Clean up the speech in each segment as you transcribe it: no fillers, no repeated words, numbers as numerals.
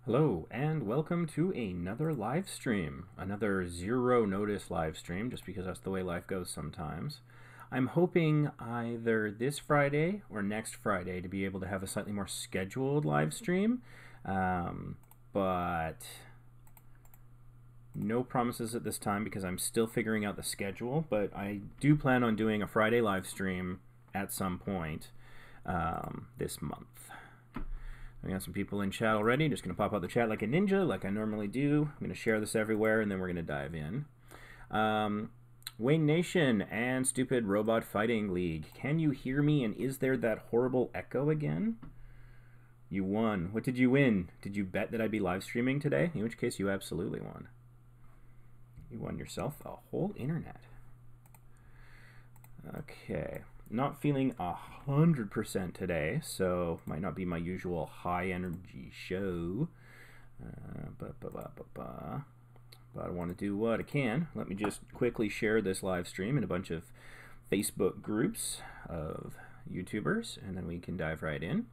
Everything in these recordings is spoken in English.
Hello, and welcome to another live stream. Another zero notice live stream, just because that's the way life goes sometimes. I'm hoping either this Friday or next Friday to be able to have a slightly more scheduled live stream, but no promises at this time because I'm still figuring out the schedule. But I do plan on doing a Friday live stream at some point this month. We got some people in chat already. Just going to pop out the chat like a ninja, like I normally do. I'm going to share this everywhere, and then we're going to dive in. Wayne Nation and Stupid Robot Fighting League. Can you hear me, and is there that horrible echo again? You won. What did you win? Did you bet that I'd be live streaming today? In which case, you absolutely won. You won yourself a whole internet. Okay. Not feeling 100% today, so might not be my usual high energy show. But I want to do what I can. Let me just quickly share this live stream in a bunch of Facebook groups of YouTubers, and then we can dive right in.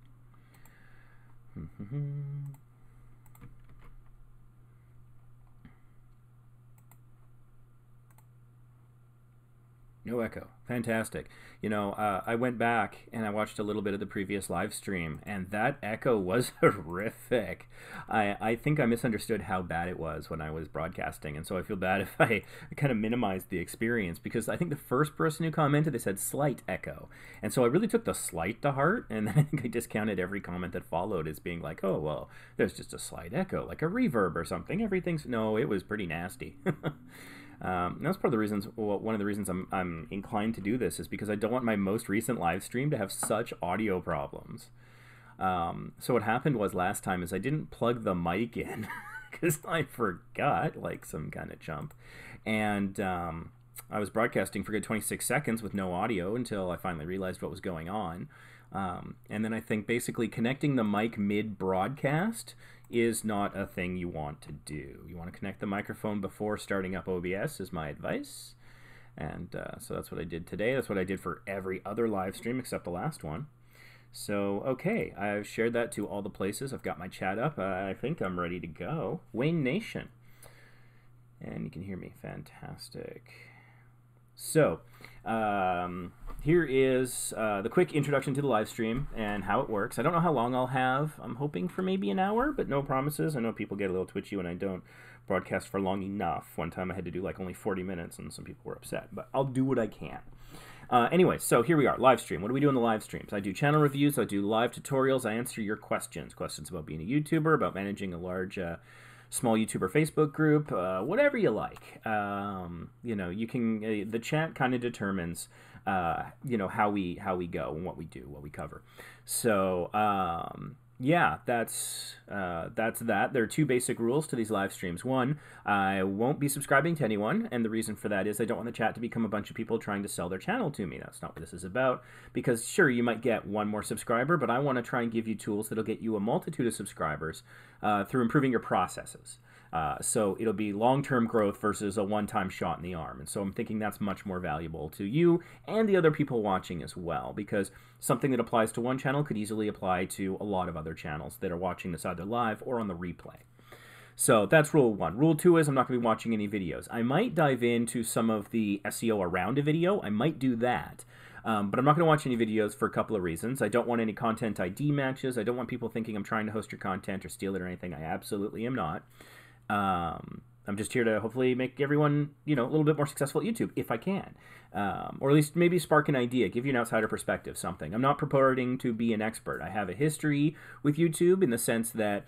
No echo. Fantastic. You know, I went back and I watched a little bit of the previous live stream, and that echo was horrific. I think I misunderstood how bad it was when I was broadcasting, and so I feel bad if I kind of minimized the experience, because I think the first person who commented, they said slight echo. And so I really took the slight to heart, and then I think I discounted every comment that followed as being like, oh, well, there's just a slight echo, like a reverb or something. Everything's... No, it was pretty nasty. That's part of the reasons. Well, one of the reasons I'm inclined to do this is because I don't want my most recent live stream to have such audio problems. So what happened was last time is I didn't plug the mic in because I forgot, like some kind of chump, and I was broadcasting for a good 26 seconds with no audio until I finally realized what was going on. And then I think basically connecting the mic mid-broadcast is not a thing you want to do. You want to connect the microphone before starting up OBS is my advice. And so that's what I did today. That's what I did for every other live stream except the last one. So, okay, I've shared that to all the places. I've got my chat up. I think I'm ready to go. Wayne Nation. And you can hear me. Fantastic. So, here is the quick introduction to the live stream and how it works. I don't know how long I'll have. I'm hoping for maybe an hour, but no promises. I know people get a little twitchy when I don't broadcast for long enough. One time I had to do like only 40 minutes, and some people were upset, but I'll do what I can. Anyway, so here we are, live stream. What do we do in the live streams? I do channel reviews, I do live tutorials, I answer your questions. Questions about being a YouTuber, about managing a large... small YouTuber Facebook group, whatever you like. You know, you can. The chat kind of determines, you know, how we go and what we do, what we cover. So yeah, that's that. There are two basic rules to these live streams. One, I won't be subscribing to anyone, and the reason for that is I don't want the chat to become a bunch of people trying to sell their channel to me. That's not what this is about, because sure, you might get one more subscriber, but I want to try and give you tools that'll get you a multitude of subscribers through improving your processes. So it'll be long-term growth versus a one-time shot in the arm. And so I'm thinking that's much more valuable to you and the other people watching as well, because something that applies to one channel could easily apply to a lot of other channels that are watching this either live or on the replay. So that's rule one. Rule two is I'm not going to be watching any videos. I might dive into some of the SEO around a video. I might do that. But I'm not going to watch any videos for a couple of reasons. I don't want any content ID matches. I don't want people thinking I'm trying to host your content or steal it or anything. I absolutely am not. I'm just here to hopefully make everyone, you know, a little bit more successful at YouTube, if I can. Or at least maybe spark an idea, give you an outsider perspective, something. I'm not purporting to be an expert. I have a history with YouTube in the sense that,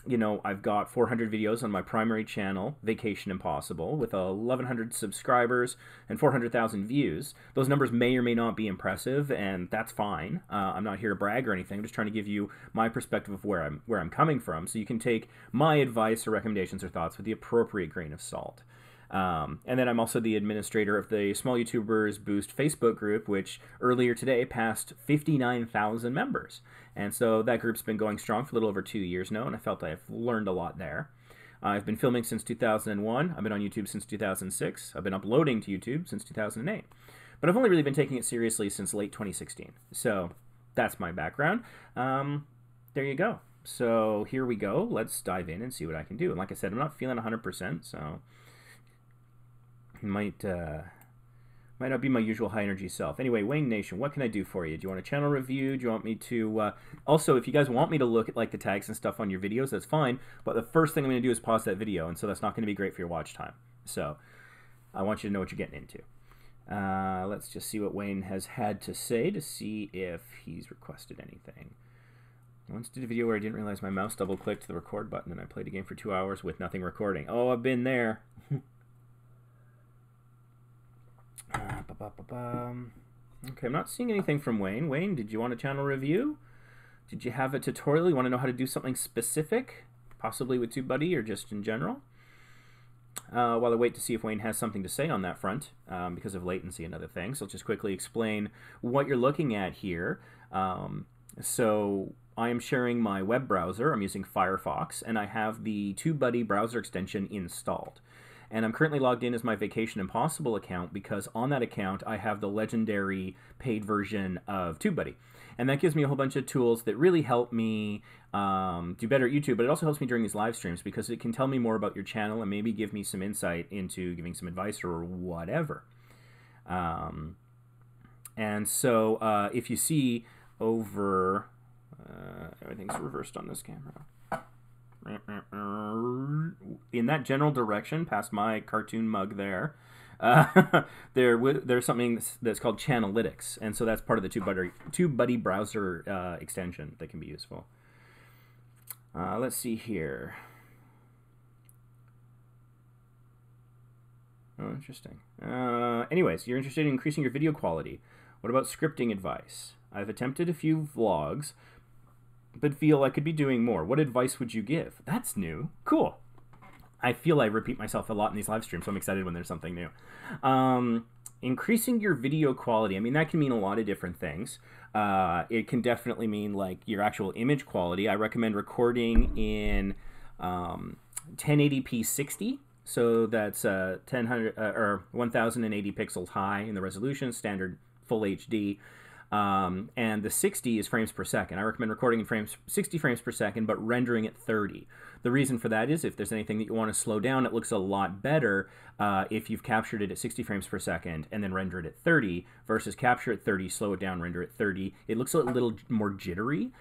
you know, I've got 400 videos on my primary channel, Vacation Impossible, with 1,100 subscribers and 400,000 views. Those numbers may or may not be impressive, and that's fine. I'm not here to brag or anything. I'm just trying to give you my perspective of where I'm coming from, so you can take my advice or recommendations or thoughts with the appropriate grain of salt. And then I'm also the administrator of the Small YouTubers Boost Facebook group, which earlier today passed 59,000 members. And so that group's been going strong for a little over 2 years now, and I felt I've learned a lot there. I've been filming since 2001. I've been on YouTube since 2006. I've been uploading to YouTube since 2008. But I've only really been taking it seriously since late 2016. So that's my background. There you go. So here we go. Let's dive in and see what I can do. And like I said, I'm not feeling 100%, so it might not be my usual high energy self. Anyway, Wayne Nation, what can I do for you? Do you want a channel review? Do you want me to... also, if you guys want me to look at like the tags and stuff on your videos, that's fine. But the first thing I'm going to do is pause that video, and so that's not going to be great for your watch time. So I want you to know what you're getting into. Let's just see what Wayne has had to say to see if he's requested anything. I once did a video where I didn't realize my mouse double-clicked the record button, and I played a game for 2 hours with nothing recording. Oh, I've been there. Okay, I'm not seeing anything from Wayne. Wayne, did you want a channel review? Did you have a tutorial? You want to know how to do something specific? Possibly with TubeBuddy or just in general? While I wait to see if Wayne has something to say on that front, because of latency and other things, I'll just quickly explain what you're looking at here. So I am sharing my web browser. I'm using Firefox, and I have the TubeBuddy browser extension installed. And I'm currently logged in as my Vacation Impossible account because on that account I have the legendary paid version of TubeBuddy. And that gives me a whole bunch of tools that really help me do better at YouTube, but it also helps me during these live streams because it can tell me more about your channel and maybe give me some insight into giving some advice or whatever. And so if you see over, everything's reversed on this camera. In that general direction, past my cartoon mug there, there's something that's called Channelytics, and so that's part of the TubeBuddy browser extension that can be useful. Let's see here. Oh, interesting. Anyways, you're interested in increasing your video quality. What about scripting advice? I've attempted a few vlogs, but feel I could be doing more. What advice would you give? That's new. Cool. I feel I repeat myself a lot in these live streams, so I'm excited when there's something new. Increasing your video quality. I mean, that can mean a lot of different things. It can definitely mean like your actual image quality. I recommend recording in 1080p 60. So that's 1080 pixels high in the resolution, standard full HD. And the 60 is frames per second. I recommend recording in 60 frames per second, but rendering at 30. The reason for that is if there's anything that you want to slow down, it looks a lot better if you've captured it at 60 frames per second and then render it at 30 versus capture at 30, slow it down, render at 30. It looks a little more jittery.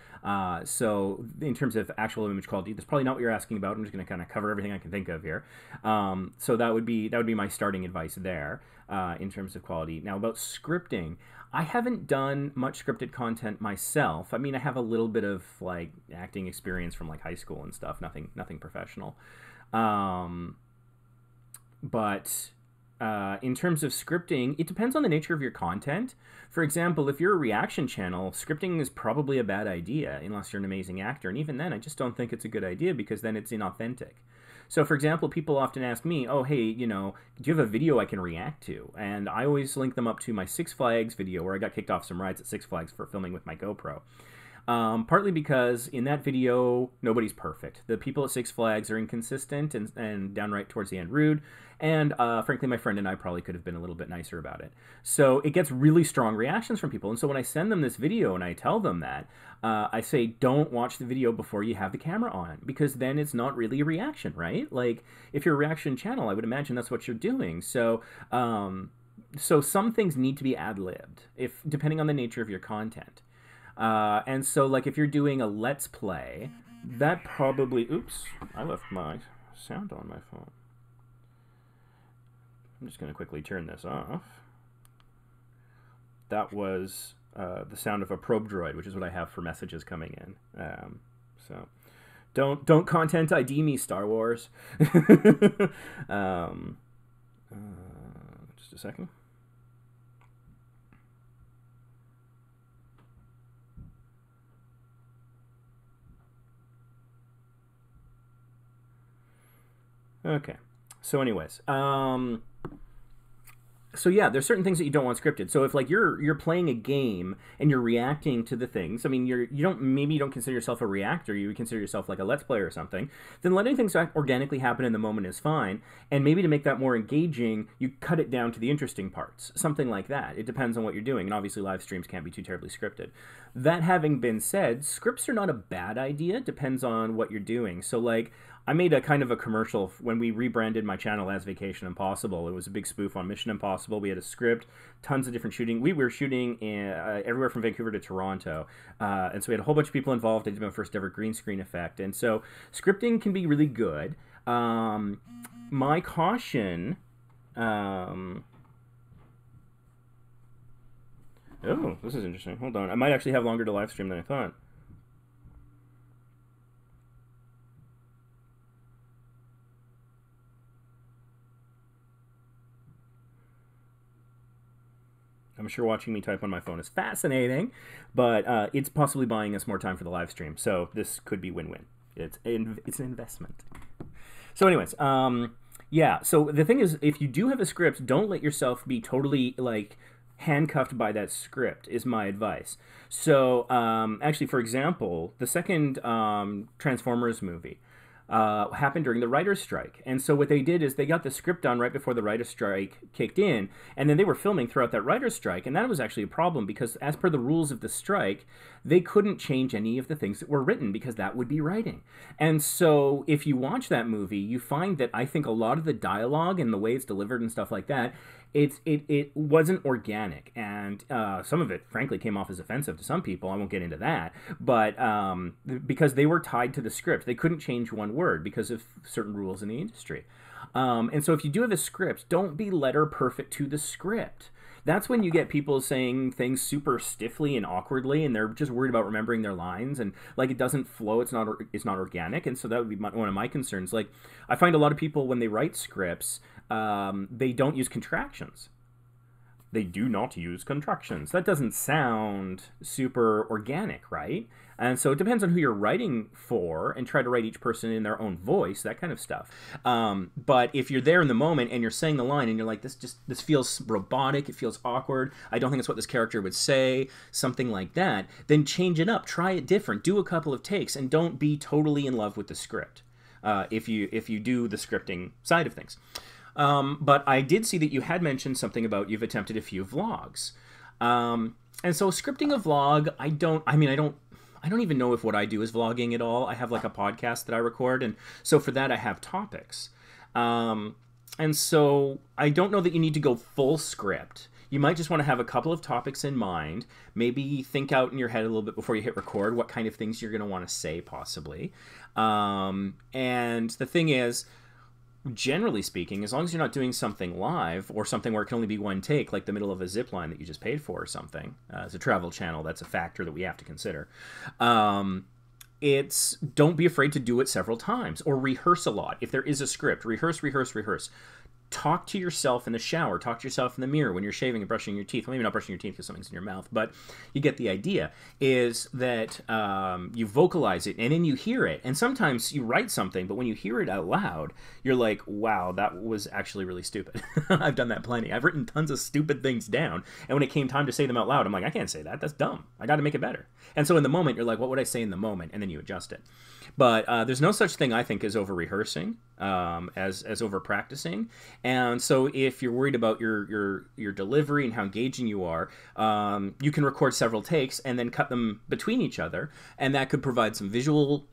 So in terms of actual image quality, that's probably not what you're asking about. I'm just going to kind of cover everything I can think of here. So that would be my starting advice there in terms of quality. Now about scripting. I haven't done much scripted content myself. I mean, I have a little bit of like acting experience from like high school and stuff. Nothing professional. But in terms of scripting, it depends on the nature of your content. For example, if you're a reaction channel, scripting is probably a bad idea unless you're an amazing actor. And even then, I just don't think it's a good idea because then it's inauthentic. So, for example, people often ask me, oh, hey, you know, do you have a video I can react to? And I always link them up to my Six Flags video where I got kicked off some rides at Six Flags for filming with my GoPro. Partly because in that video, nobody's perfect. The people at Six Flags are inconsistent and downright towards the end rude. And frankly, my friend and I probably could have been a little bit nicer about it. So it gets really strong reactions from people. And so when I send them this video and I tell them that, I say, don't watch the video before you have the camera on, because then it's not really a reaction, right? Like, if you're a reaction channel, I would imagine that's what you're doing. So, so some things need to be ad-libbed, depending on the nature of your content. And so, like, if you're doing a Let's Play, that probably... Oops, I left my sound on my phone. I'm just going to quickly turn this off. That was the sound of a probe droid, which is what I have for messages coming in. So, don't content ID me, Star Wars. Just a second. Okay. So anyways, So yeah, there's certain things that you don't want scripted. So if like you're playing a game and you're reacting to the things, I mean you don't, maybe you don't consider yourself a reactor, you would consider yourself like a let's player or something, then letting things organically happen in the moment is fine. And maybe to make that more engaging, you cut it down to the interesting parts, something like that. It depends on what you're doing, and obviously live streams can't be too terribly scripted. That having been said, scripts are not a bad idea. It depends on what you're doing. So like, I made a kind of a commercial when we rebranded my channel as Vacation Impossible. It was a big spoof on Mission Impossible. We had a script, tons of different shooting. We were shooting in, everywhere from Vancouver to Toronto. And so we had a whole bunch of people involved. I did my first ever green screen effect. And so scripting can be really good. My caution... oh, this is interesting. Hold on. I might actually have longer to live stream than I thought. I'm sure watching me type on my phone is fascinating, but it's possibly buying us more time for the live stream. So this could be win-win. It's an investment. So anyways, yeah. So the thing is, if you do have a script, don't let yourself be totally like handcuffed by that script is my advice. So actually, for example, the second Transformers movie happened during the writer's strike. And so what they did is they got the script done right before the writer's strike kicked in, and then they were filming throughout that writer's strike, and that was actually a problem because as per the rules of the strike, they couldn't change any of the things that were written because that would be writing. And so if you watch that movie, you find that I think a lot of the dialogue and the way it's delivered and stuff like that, it wasn't organic, and some of it, frankly, came off as offensive to some people. I won't get into that, but because they were tied to the script, they couldn't change one word because of certain rules in the industry. And so if you do have a script, don't be letter perfect to the script. That's when you get people saying things super stiffly and awkwardly, and they're just worried about remembering their lines, and like it doesn't flow, it's not organic. And so that would be one of my concerns. Like, I find a lot of people when they write scripts, they don't use contractions. They do not use contractions. That doesn't sound super organic, right? And so it depends on who you're writing for, and try to write each person in their own voice, that kind of stuff. But if you're there in the moment and you're saying the line and you're like, this feels robotic, it feels awkward, I don't think it's what this character would say, something like that, then change it up, try it different, do a couple of takes, and don't be totally in love with the script if you do the scripting side of things. But I did see that you had mentioned something about you've attempted a few vlogs. And so scripting a vlog, I don't even know if what I do is vlogging at all. I have like a podcast that I record, and so for that I have topics. And so I don't know that you need to go full script. You might just want to have a couple of topics in mind, maybe think out in your head a little bit before you hit record what kind of things you're going to want to say possibly. And the thing is, generally speaking, as long as you're not doing something live or something where it can only be one take, like the middle of a zip line that you just paid for or something, as a travel channel, that's a factor that we have to consider. Don't be afraid to do it several times or rehearse a lot. If there is a script, rehearse. Talk to yourself in the shower. Talk to yourself in the mirror when you're shaving and brushing your teeth. Well, maybe not brushing your teeth because something's in your mouth, but you get the idea, is that you vocalize it and then you hear it. And sometimes you write something, but when you hear it out loud, you're like, wow, that was actually really stupid. I've done that plenty. I've written tons of stupid things down, and when it came time to say them out loud, I'm like, I can't say that. That's dumb. I got to make it better. And so in the moment, you're like, what would I say in the moment? And then you adjust it. But there's no such thing, I think, as over-rehearsing, as over-practicing. And so if you're worried about your delivery and how engaging you are, you can record several takes and then cut them between each other. And that could provide some visual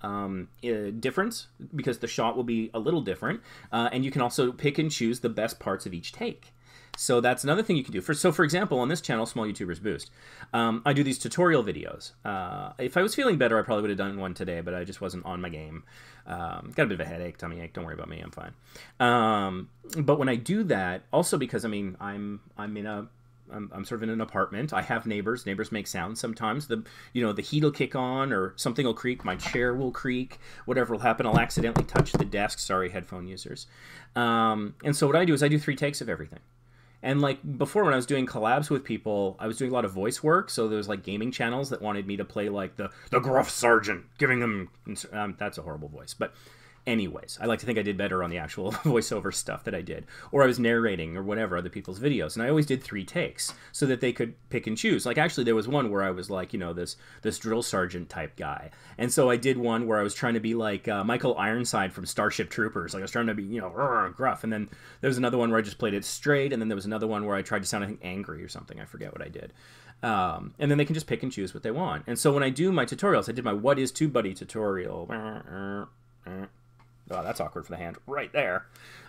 difference because the shot will be a little different. And you can also pick and choose the best parts of each take. So that's another thing you can do. For example, on this channel, Small YouTubers Boost, I do these tutorial videos. If I was feeling better, I probably would have done one today, but I just wasn't on my game. Got a bit of a headache, tummy ache. Don't worry about me. I'm fine. But when I do that, also because I'm sort of in an apartment. I have neighbors. Neighbors make sounds sometimes. The heat will kick on or something will creak. My chair will creak. Whatever will happen, I'll accidentally touch the desk. Sorry, headphone users. And so what I do is I do 3 takes of everything. And like before, when I was doing collabs with people, I was doing a lot of voice work. So there was like gaming channels that wanted me to play like the gruff sergeant, giving them that's a horrible voice, but Anyways, I like to think I did better on the actual voiceover stuff that I did. Or I was narrating or whatever, other people's videos. And I always did 3 takes so that they could pick and choose. Like, actually, there was one where I was like, you know, this drill sergeant type guy. And so I did one where I was trying to be like Michael Ironside from Starship Troopers. Like, I was trying to be, you know, gruff. And then there was another one where I just played it straight. And then there was another one where I tried to sound, I think, angry or something. I forget what I did. And then they can just pick and choose what they want. And so when I do my tutorials, I did my What is TubeBuddy tutorial. Oh, that's awkward for the hand. Right there.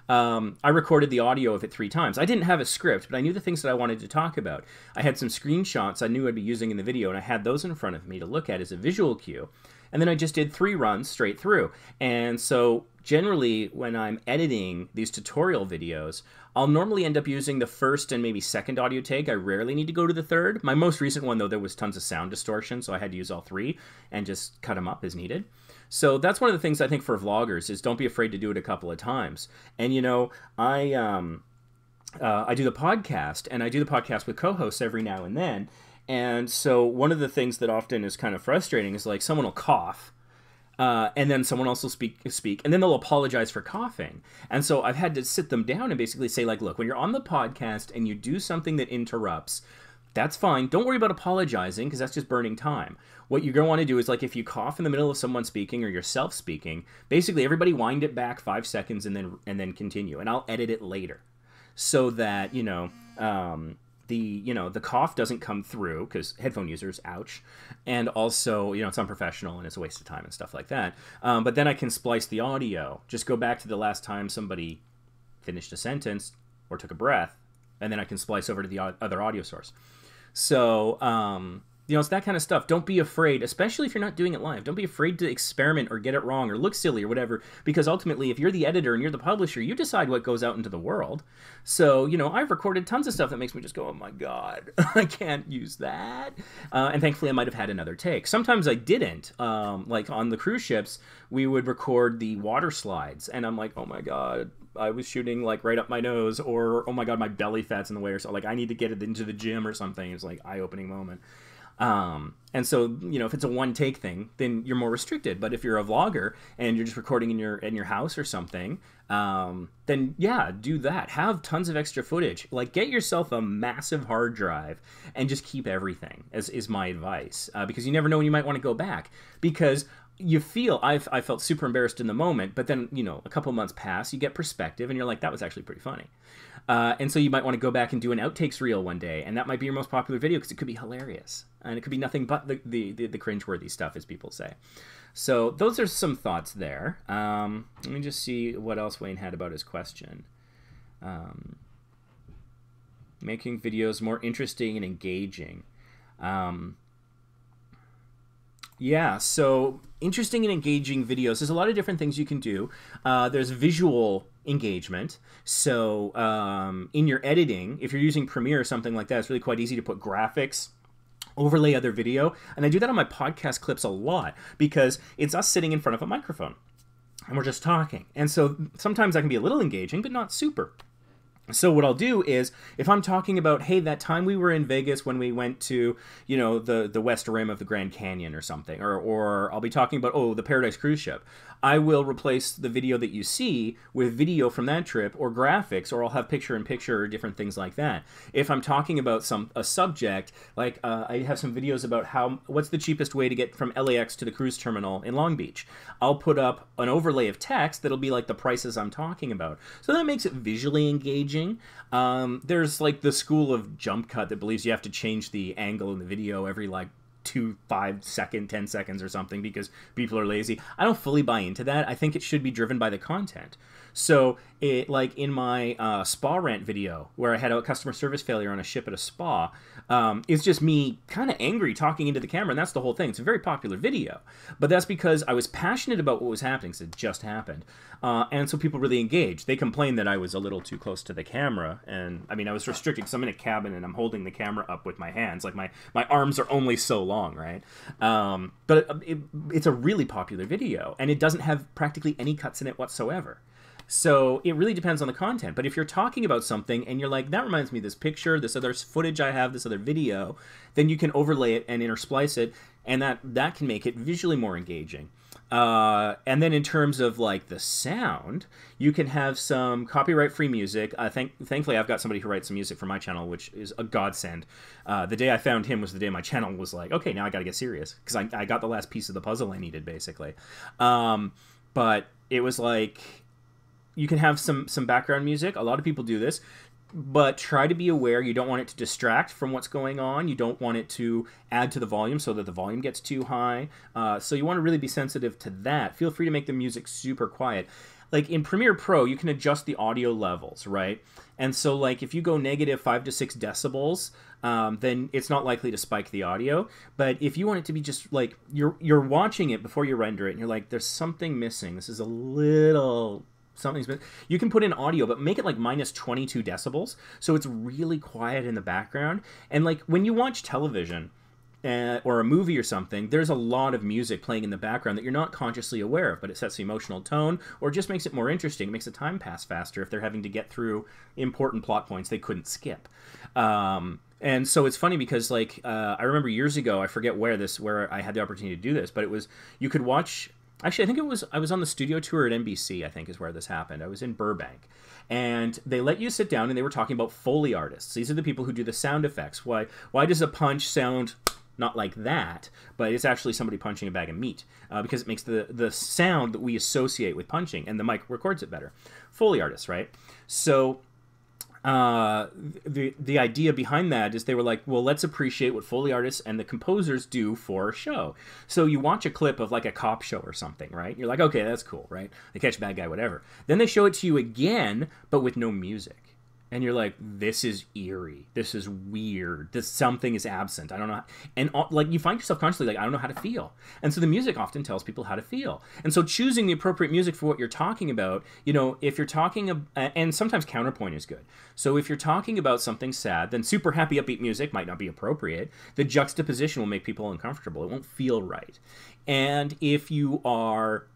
I recorded the audio of it 3 times. I didn't have a script, but I knew the things that I wanted to talk about. I had some screenshots I knew I'd be using in the video, and I had those in front of me to look at as a visual cue. And then I just did 3 runs straight through. And so generally, when I'm editing these tutorial videos, I'll normally end up using the first and maybe second audio take. I rarely need to go to the third. My most recent one, though, there was tons of sound distortion, so I had to use all 3 and just cut them up as needed. So that's one of the things I think for vloggers is don't be afraid to do it a couple of times. And, you know, I do the podcast, and I do the podcast with co-hosts every now and then. And so one of the things that often is kind of frustrating is like someone will cough, and then someone else will speak, and then they'll apologize for coughing. And so I've had to sit them down and basically say, like, look, when you're on the podcast and you do something that interrupts, that's fine. Don't worry about apologizing because that's just burning time. What you're going to want to do is, like, if you cough in the middle of someone speaking or yourself speaking, basically everybody wind it back 5 seconds and then continue. And I'll edit it later so that, you know, the cough doesn't come through because headphone users, ouch. And also, you know, it's unprofessional and it's a waste of time and stuff like that. But then I can splice the audio. Just go back to the last time somebody finished a sentence or took a breath, and then I can splice over to the other audio source. So, you know, it's that kind of stuff. Don't be afraid, especially if you're not doing it live. Don't be afraid to experiment or get it wrong or look silly or whatever, because ultimately, if you're the editor and you're the publisher, you decide what goes out into the world. So, you know, I've recorded tons of stuff that makes me just go, oh my God, I can't use that. And thankfully, I might have had another take. Sometimes I didn't. Like on the cruise ships, we would record the water slides, and I'm like, oh my God, I was shooting like right up my nose, or oh my God, my belly fat's in the way, or so. Like I need to get it into the gym or something. It's like eye-opening moment. And so, you know, if it's a one take thing, then you're more restricted. But if you're a vlogger and you're just recording in your house or something, then yeah, do that. Have tons of extra footage. Like get yourself a massive hard drive and just keep everything, is my advice. Because you never know when you might want to go back. Because you feel, I felt super embarrassed in the moment, but then, you know, a couple months pass, you get perspective, and you're like, that was actually pretty funny. And so you might want to go back and do an outtakes reel one day, and that might be your most popular video because it could be hilarious. And it could be nothing but the cringeworthy stuff, as people say. So those are some thoughts there. Let me just see what else Wayne had about his question. Making videos more interesting and engaging. Yeah, so interesting and engaging videos. There's a lot of different things you can do. There's visual engagement. So in your editing, if you're using Premiere or something like that, it's really quite easy to put graphics, overlay other video. And I do that on my podcast clips a lot because it's us sitting in front of a microphone and we're just talking. And so sometimes that can be a little engaging, but not super. So what I'll do is, if I'm talking about, hey, that time we were in Vegas when we went to, you know, the west rim of the Grand Canyon or something, or I'll be talking about, oh, the Paradise cruise ship, I will replace the video that you see with video from that trip or graphics, or I'll have picture-in-picture or different things like that. If I'm talking about a subject, like I have some videos about what's the cheapest way to get from LAX to the cruise terminal in Long Beach, I'll put up an overlay of text that'll be like the prices I'm talking about. So that makes it visually engaging. There's like the school of jump cut that believes you have to change the angle in the video every like 2, 5 seconds, 10 seconds or something because people are lazy. I don't fully buy into that. I think it should be driven by the content. So like in my spa rant video where I had a customer service failure on a ship at a spa, it's just me kind of angry talking into the camera, and that's the whole thing. It's a very popular video, but that's because I was passionate about what was happening, because it just happened. And so people really engaged. They complained that I was a little too close to the camera, and I mean, I was restricted because I'm in a cabin and I'm holding the camera up with my hands. Like my arms are only so long, right? But it's a really popular video, and it doesn't have practically any cuts in it whatsoever. So it really depends on the content. But if you're talking about something and you're like, that reminds me of this picture, this other footage I have, this other video, then you can overlay it and intersplice it. and that can make it visually more engaging. And then in terms of like the sound, you can have some copyright-free music. Thankfully, I've got somebody who writes some music for my channel, which is a godsend. The day I found him was the day my channel was like, okay, now I got to get serious, because I got the last piece of the puzzle I needed, basically. But it was like, you can have some background music. A lot of people do this. But try to be aware. You don't want it to distract from what's going on. You don't want it to add to the volume so that the volume gets too high. So you want to really be sensitive to that. Feel free to make the music super quiet. Like in Premiere Pro, you can adjust the audio levels, right? And so like if you go negative 5 to 6 decibels, then it's not likely to spike the audio. But if you want it to be just like, you're watching it before you render it, and you're like, there's something missing. This is a little... you can put in audio, but make it like minus 22 decibels, so it's really quiet in the background. And like when you watch television or a movie or something, there's a lot of music playing in the background that you're not consciously aware of, but it sets the emotional tone or just makes it more interesting. It makes the time pass faster if they're having to get through important plot points they couldn't skip. And so it's funny because like I remember years ago, I forget where I had the opportunity to do this, but it was, you could watch... Actually, I think I was on the studio tour at NBC, I think is where this happened. I was in Burbank. And they let you sit down, and they were talking about Foley artists. These are the people who do the sound effects. Why does a punch sound not like that, but it's actually somebody punching a bag of meat? Because it makes the sound that we associate with punching, and the mic records it better. Foley artists, right? So... the idea behind that is they were like, well, let's appreciate what Foley artists and the composers do for a show. So you watch a clip of like a cop show or something, right? You're like, okay, that's cool, right? They catch a bad guy, whatever. Then they show it to you again, but with no music. And you're like, this is eerie. This is weird. Something is absent. I don't know. And like you find yourself constantly like, I don't know how to feel. And so the music often tells people how to feel. And so choosing the appropriate music for what you're talking about, you know, if you're talking, and sometimes counterpoint is good. So if you're talking about something sad, then super happy upbeat music might not be appropriate. The juxtaposition will make people uncomfortable. It won't feel right. And if you're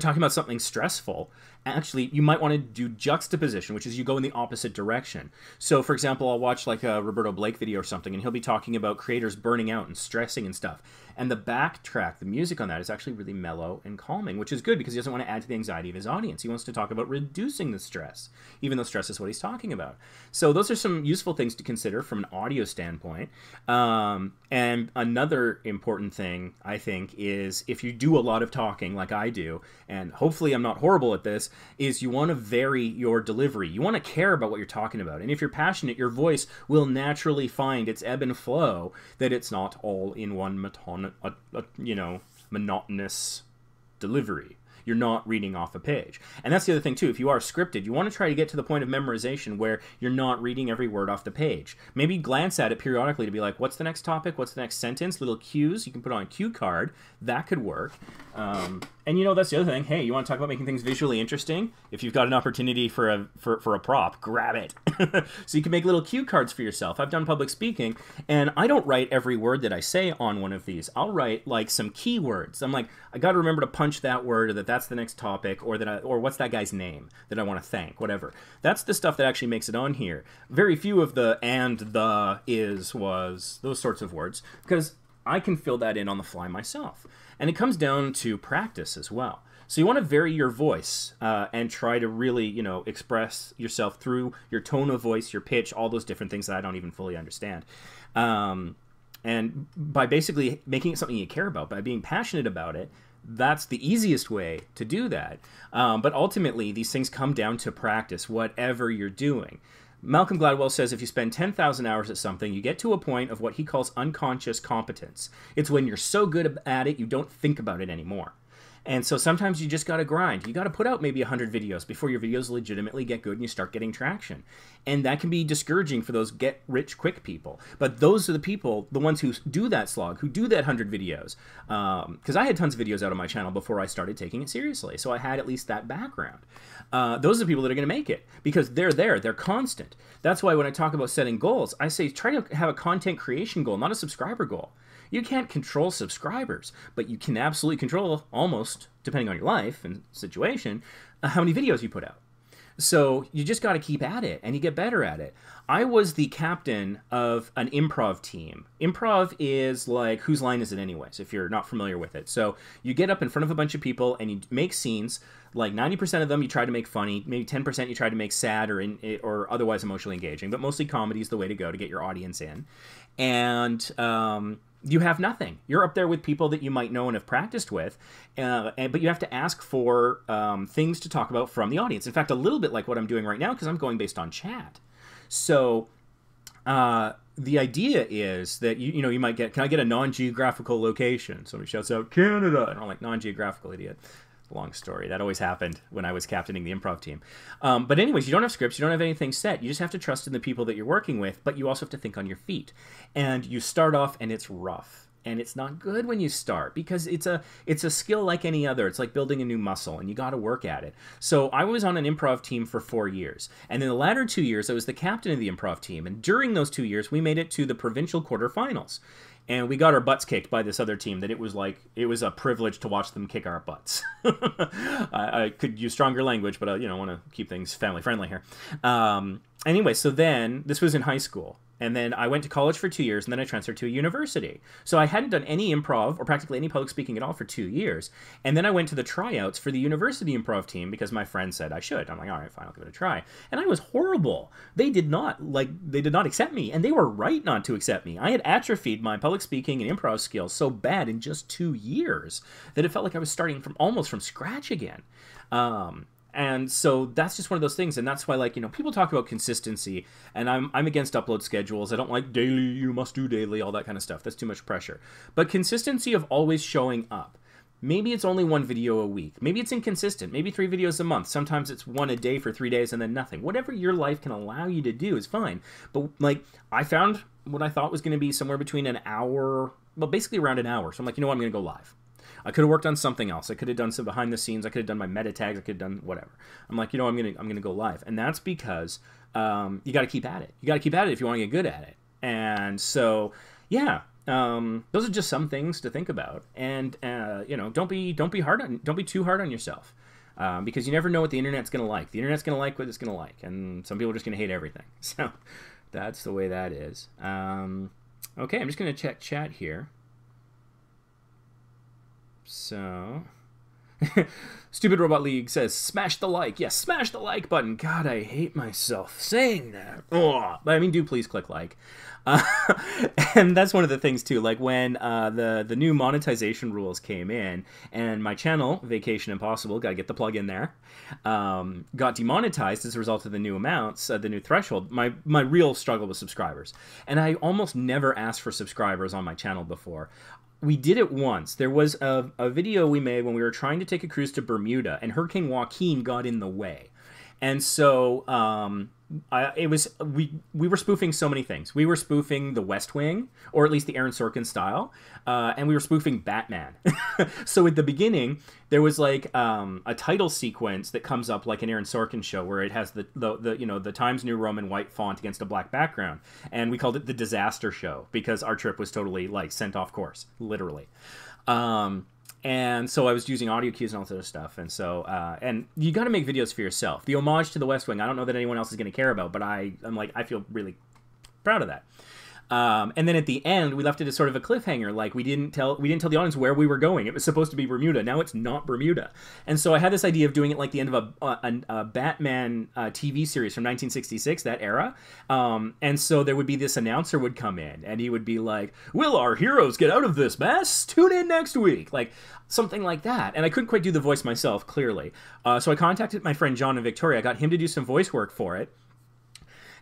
talking about something stressful, actually, you might want to do juxtaposition, which is you go in the opposite direction. So, for example, I'll watch like a Roberto Blake video or something, and he'll be talking about creators burning out and stressing and stuff. And the backtrack, the music on that is actually really mellow and calming, which is good because he doesn't want to add to the anxiety of his audience. He wants to talk about reducing the stress, even though stress is what he's talking about. So those are some useful things to consider from an audio standpoint. And another important thing, I think, is if you do a lot of talking like I do, and hopefully I'm not horrible at this, is you want to vary your delivery. You want to care about what you're talking about. And if you're passionate, your voice will naturally find its ebb and flow, that it's not all in one monotonous delivery. You're not reading off a page. And that's the other thing, too. If you are scripted, you want to try to get to the point of memorization where you're not reading every word off the page. Maybe glance at it periodically to be like, what's the next topic? What's the next sentence? Little cues you can put on a cue card. That could work. And, you know, that's the other thing. Hey, you want to talk about making things visually interesting? If you've got an opportunity for a prop, grab it. So you can make little cue cards for yourself. I've done public speaking, and I don't write every word that I say on one of these. I'll write, like, some keywords. I'm like, I got to remember to punch that word, or that's the next topic, or or what's that guy's name that I want to thank, whatever. That's the stuff that actually makes it on here. Very few of the and, the, is, was, those sorts of words, because I can fill that in on the fly myself. And it comes down to practice as well. So you want to vary your voice and try to really, you know, express yourself through your tone of voice, your pitch, all those different things that I don't even fully understand. And by basically making it something you care about, by being passionate about it, that's the easiest way to do that. But ultimately, these things come down to practice, whatever you're doing. Malcolm Gladwell says if you spend 10,000 hours at something, you get to a point of what he calls unconscious competence. It's when you're so good at it, you don't think about it anymore. And so sometimes you just got to grind. You got to put out maybe 100 videos before your videos legitimately get good and you start getting traction. And that can be discouraging for those get-rich-quick people. But those are the people, the ones who do that slog, who do that 100 videos. Because I had tons of videos out on my channel before I started taking it seriously. So I had at least that background. Those are the people that are going to make it because they're there. They're constant. That's why when I talk about setting goals, I say try to have a content creation goal, not a subscriber goal. You can't control subscribers, but you can absolutely control, almost, depending on your life and situation, how many videos you put out. So you just got to keep at it, and you get better at it. I was the captain of an improv team. Improv is like, whose line is it anyways, if you're not familiar with it. So you get up in front of a bunch of people and you make scenes. Like 90% of them you try to make funny, maybe 10% you try to make sad or otherwise emotionally engaging, but mostly comedy is the way to go to get your audience in. And you have nothing. You're up there with people that you might know and have practiced with, but you have to ask for things to talk about from the audience. In fact, a little bit like what I'm doing right now, because I'm going based on chat. So the idea is that you might get, can I get a non-geographical location? Somebody shouts out Canada, and I'm like, non-geographical, idiot. Long story. That always happened when I was captaining the improv team. But anyways, you don't have scripts. You don't have anything set. You just have to trust in the people that you're working with, but you also have to think on your feet. And you start off and it's rough. And it's not good when you start because it's a skill like any other. It's like building a new muscle and you got to work at it. So I was on an improv team for 4 years. And in the latter 2 years, I was the captain of the improv team. And during those 2 years, we made it to the provincial quarterfinals. And we got our butts kicked by this other team that it was a privilege to watch them kick our butts. I could use stronger language, but I want to keep things family friendly here. Anyway, so then this was in high school. And then I went to college for 2 years, and then I transferred to a university. So I hadn't done any improv or practically any public speaking at all for 2 years. And then I went to the tryouts for the university improv team because my friend said I should. I'm like, all right, fine, I'll give it a try. And I was horrible. They did not accept me, and they were right not to accept me. I had atrophied my public speaking and improv skills so bad in just 2 years that it felt like I was starting almost from scratch again. And so that's just one of those things, and that's why, people talk about consistency, and I'm against upload schedules. I don't like daily, you must do daily, all that kind of stuff. That's too much pressure. But consistency of always showing up. Maybe it's only 1 video a week. Maybe it's inconsistent. Maybe 3 videos a month. Sometimes it's 1 a day for 3 days and then nothing. Whatever your life can allow you to do is fine. But, I found what I thought was going to be somewhere between an hour, well, basically around an hour. So I'm like, you know what, I'm going to go live. I could have worked on something else. I could have done some behind the scenes. I could have done my meta tags. I could have done whatever. I'm like, I'm gonna go live, and that's because you got to keep at it. You got to keep at it if you want to get good at it. And so, yeah, those are just some things to think about. And don't be too hard on yourself, because you never know what the internet's gonna like. The internet's gonna like what it's gonna like, and some people are just gonna hate everything. So that's the way that is. Okay, I'm just gonna check chat here. So, Stupid Robot League says, smash the like. Yes, smash the like button. God, I hate myself saying that. Oh, but I mean, do please click like. And that's one of the things, too. Like, when the new monetization rules came in, and my channel, Vacation Impossible, gotta get the plug in there, got demonetized as a result of the new amounts, the new threshold, my real struggle was subscribers. And I almost never asked for subscribers on my channel before. We did it once. There was a video we made when we were trying to take a cruise to Bermuda, and Hurricane Joaquin got in the way. And so we were spoofing so many things. We were spoofing The West Wing, or at least the Aaron Sorkin style, and we were spoofing Batman. So at the beginning, there was a title sequence that comes up like an Aaron Sorkin show, where it has the Times New Roman white font against a black background, and we called it the Disaster Show because our trip was totally sent off course, literally. And so I was using audio cues and all this other stuff. And so, and you got to make videos for yourself. The homage to The West Wing, I don't know that anyone else is going to care about, but I feel really proud of that. And then at the end, we left it as sort of a cliffhanger. Like, we didn't tell the audience where we were going. It was supposed to be Bermuda. Now it's not Bermuda. And so I had this idea of doing it like the end of a Batman TV series from 1966, that era. And so there would be this announcer would come in, and he would be like, "Will our heroes get out of this mess? Tune in next week." Like, something like that. And I couldn't quite do the voice myself, clearly. So I contacted my friend John in Victoria. I got him to do some voice work for it.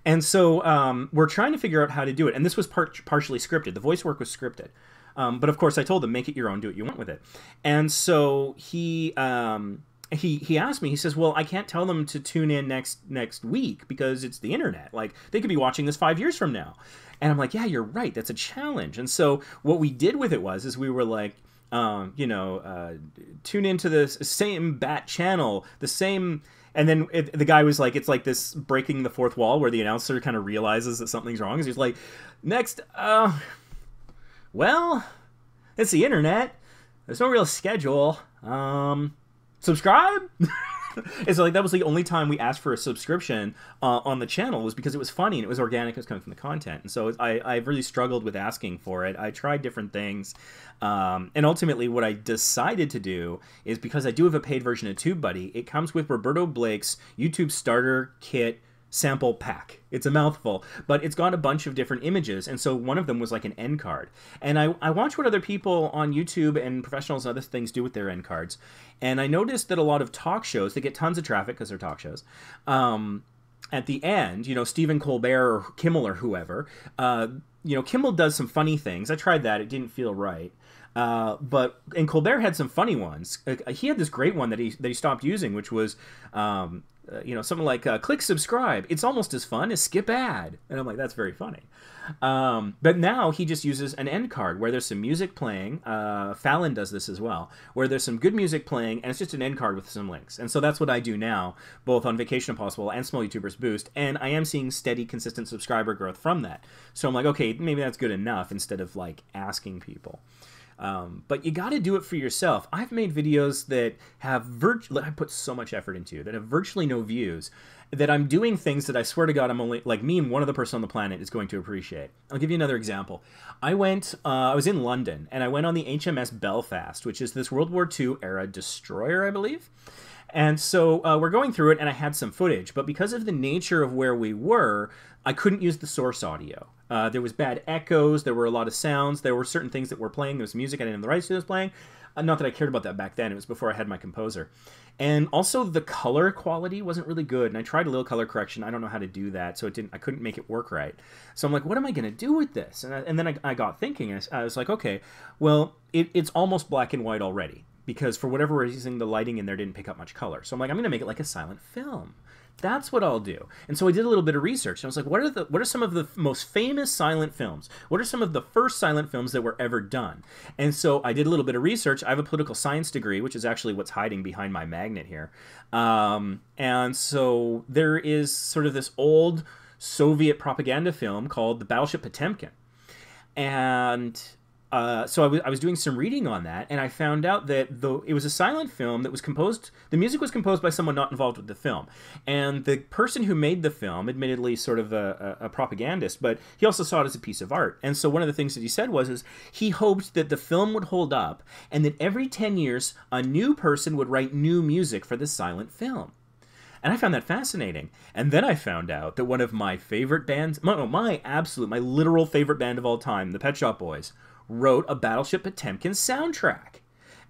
And so we're trying to figure out how to do it. And this was partially scripted. The voice work was scripted. But of course, I told him, make it your own, do what you want with it. And so he asked me, he says, well, I can't tell them to tune in next week because it's the internet. Like, they could be watching this 5 years from now. And I'm like, yeah, you're right. That's a challenge. And so what we did with it was we were like, tune into the same Bat channel, the same... And then the guy was like, it's like this breaking the fourth wall where the announcer kind of realizes that something's wrong. He's like, next, well, it's the internet. There's no real schedule. Subscribe? It's like that was the only time we asked for a subscription on the channel, was because it was funny and it was organic, it was coming from the content. And so I really struggled with asking for it. I tried different things. And ultimately what I decided to do is, because I do have a paid version of TubeBuddy, it comes with Roberto Blake's YouTube Starter Kit sample pack. It's a mouthful, but it's got a bunch of different images, and so one of them was like an end card. And I watch what other people on YouTube and professionals and other things do with their end cards, and I noticed that a lot of talk shows, they get tons of traffic because they're talk shows, at the end, you know, Stephen Colbert or Kimmel or whoever, you know, Kimmel does some funny things. I tried that. It didn't feel right. And Colbert had some funny ones. He had this great one that he stopped using, which was, you know, something like click subscribe. It's almost as fun as skip ad. And I'm like, that's very funny. But now he just uses an end card where there's some music playing. Fallon does this as well, where there's some good music playing and it's just an end card with some links. And so that's what I do now, both on Vacation Impossible and Small YouTubers Boost. And I am seeing steady, consistent subscriber growth from that. So I'm like, okay, maybe that's good enough instead of like asking people. But you got to do it for yourself. I've made videos that have I put so much effort into, that have virtually no views, that I'm doing things that I swear to God I'm only, like, me and one other person on the planet is going to appreciate. I'll give you another example. I was in London, and I went on the HMS Belfast, which is this World War II era destroyer, I believe. And so we're going through it, and I had some footage, but because of the nature of where we were, I couldn't use the source audio. There was bad echoes, there were a lot of sounds, there were certain things that were playing, there was music I didn't have the rights to was playing. Not that I cared about that back then, it was before I had my composer. And also the color quality wasn't really good, and I tried a little color correction, I don't know how to do that, so I couldn't make it work right. So I'm like, what am I going to do with this? And then I got thinking, I was like, okay, well, it's almost black and white already, because for whatever reason, the lighting in there didn't pick up much color. So I'm like, I'm going to make it like a silent film. That's what I'll do. And so I did a little bit of research. And I was like, what are some of the most famous silent films? What are some of the first silent films that were ever done? And so I did a little bit of research. I have a political science degree, which is actually what's hiding behind my magnet here. And so there is sort of this old Soviet propaganda film called The Battleship Potemkin. And so I was doing some reading on that, and I found out that it was a silent film that was composed, the music was composed by someone not involved with the film. And the person who made the film, admittedly sort of a propagandist, but he also saw it as a piece of art. And so one of the things that he said is he hoped that the film would hold up, and that every 10 years, a new person would write new music for this silent film. And I found that fascinating. And then I found out that one of my favorite bands, my literal favorite band of all time, the Pet Shop Boys, wrote a Battleship Potemkin soundtrack.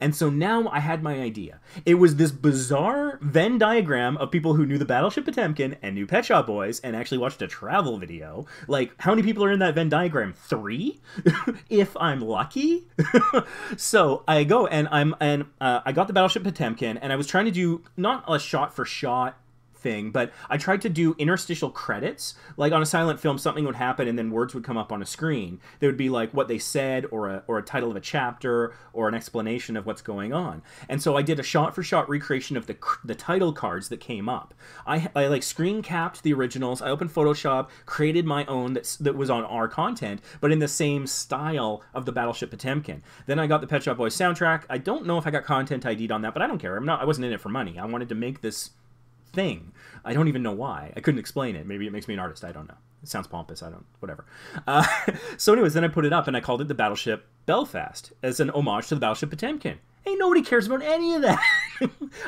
And so now I had my idea. It was this bizarre Venn diagram of people who knew the Battleship Potemkin and knew Pet Shop Boys and actually watched a travel video. Like, how many people are in that Venn diagram? 3? If I'm lucky. So I go and I got the Battleship Potemkin, and I was trying to do not a shot for shot thing, but I tried to do interstitial credits. Like on a silent film, something would happen and then words would come up on a screen. They would be like what they said, or a title of a chapter, or an explanation of what's going on. And so I did a shot-for-shot recreation of the title cards that came up. I like screen capped the originals. I opened Photoshop, created my own that was on our content, but in the same style of the Battleship Potemkin. Then I got the Pet Shop Boys soundtrack. I don't know if I got content ID'd on that, but I don't care. I wasn't in it for money. I wanted to make this thing. I don't even know why. I couldn't explain it. Maybe it makes me an artist. I don't know. It sounds pompous. Whatever. So anyways, then I put it up and I called it the Battleship Belfast as an homage to the Battleship Potemkin. Ain't nobody cares about any of that.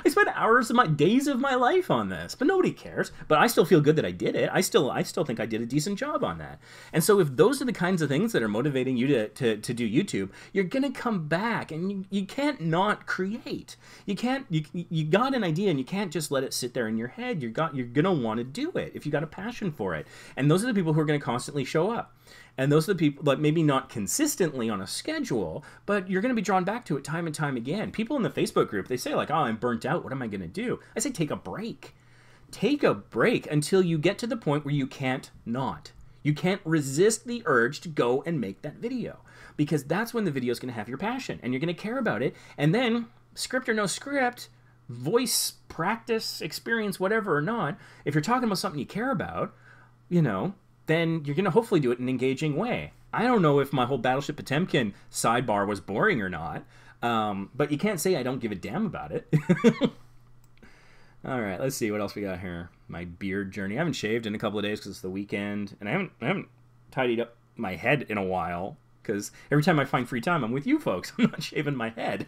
I spent days of my life on this, but nobody cares. But I still feel good that I did it. I still think I did a decent job on that. And so if those are the kinds of things that are motivating you to do YouTube, you're gonna come back, and you can't not create. You got an idea, and you can't just let it sit there in your head. You're gonna want to do it if you got a passion for it. And those are the people who are gonna constantly show up. And those are the people, like, maybe not consistently on a schedule, but you're going to be drawn back to it time and time again. People in the Facebook group, they say, like, oh, I'm burnt out. What am I going to do? I say, take a break. Take a break until you get to the point where you can't not. You can't resist the urge to go and make that video, because that's when the video is going to have your passion, and you're going to care about it. And then, script or no script, voice, practice, experience, whatever or not, if you're talking about something you care about, then you're going to hopefully do it in an engaging way. I don't know if my whole Battleship Potemkin sidebar was boring or not, but you can't say I don't give a damn about it. All right, let's see what else we got here. My beard journey. I haven't shaved in a couple of days because it's the weekend, and I haven't tidied up my head in a while because every time I find free time, I'm with you folks. I'm not shaving my head.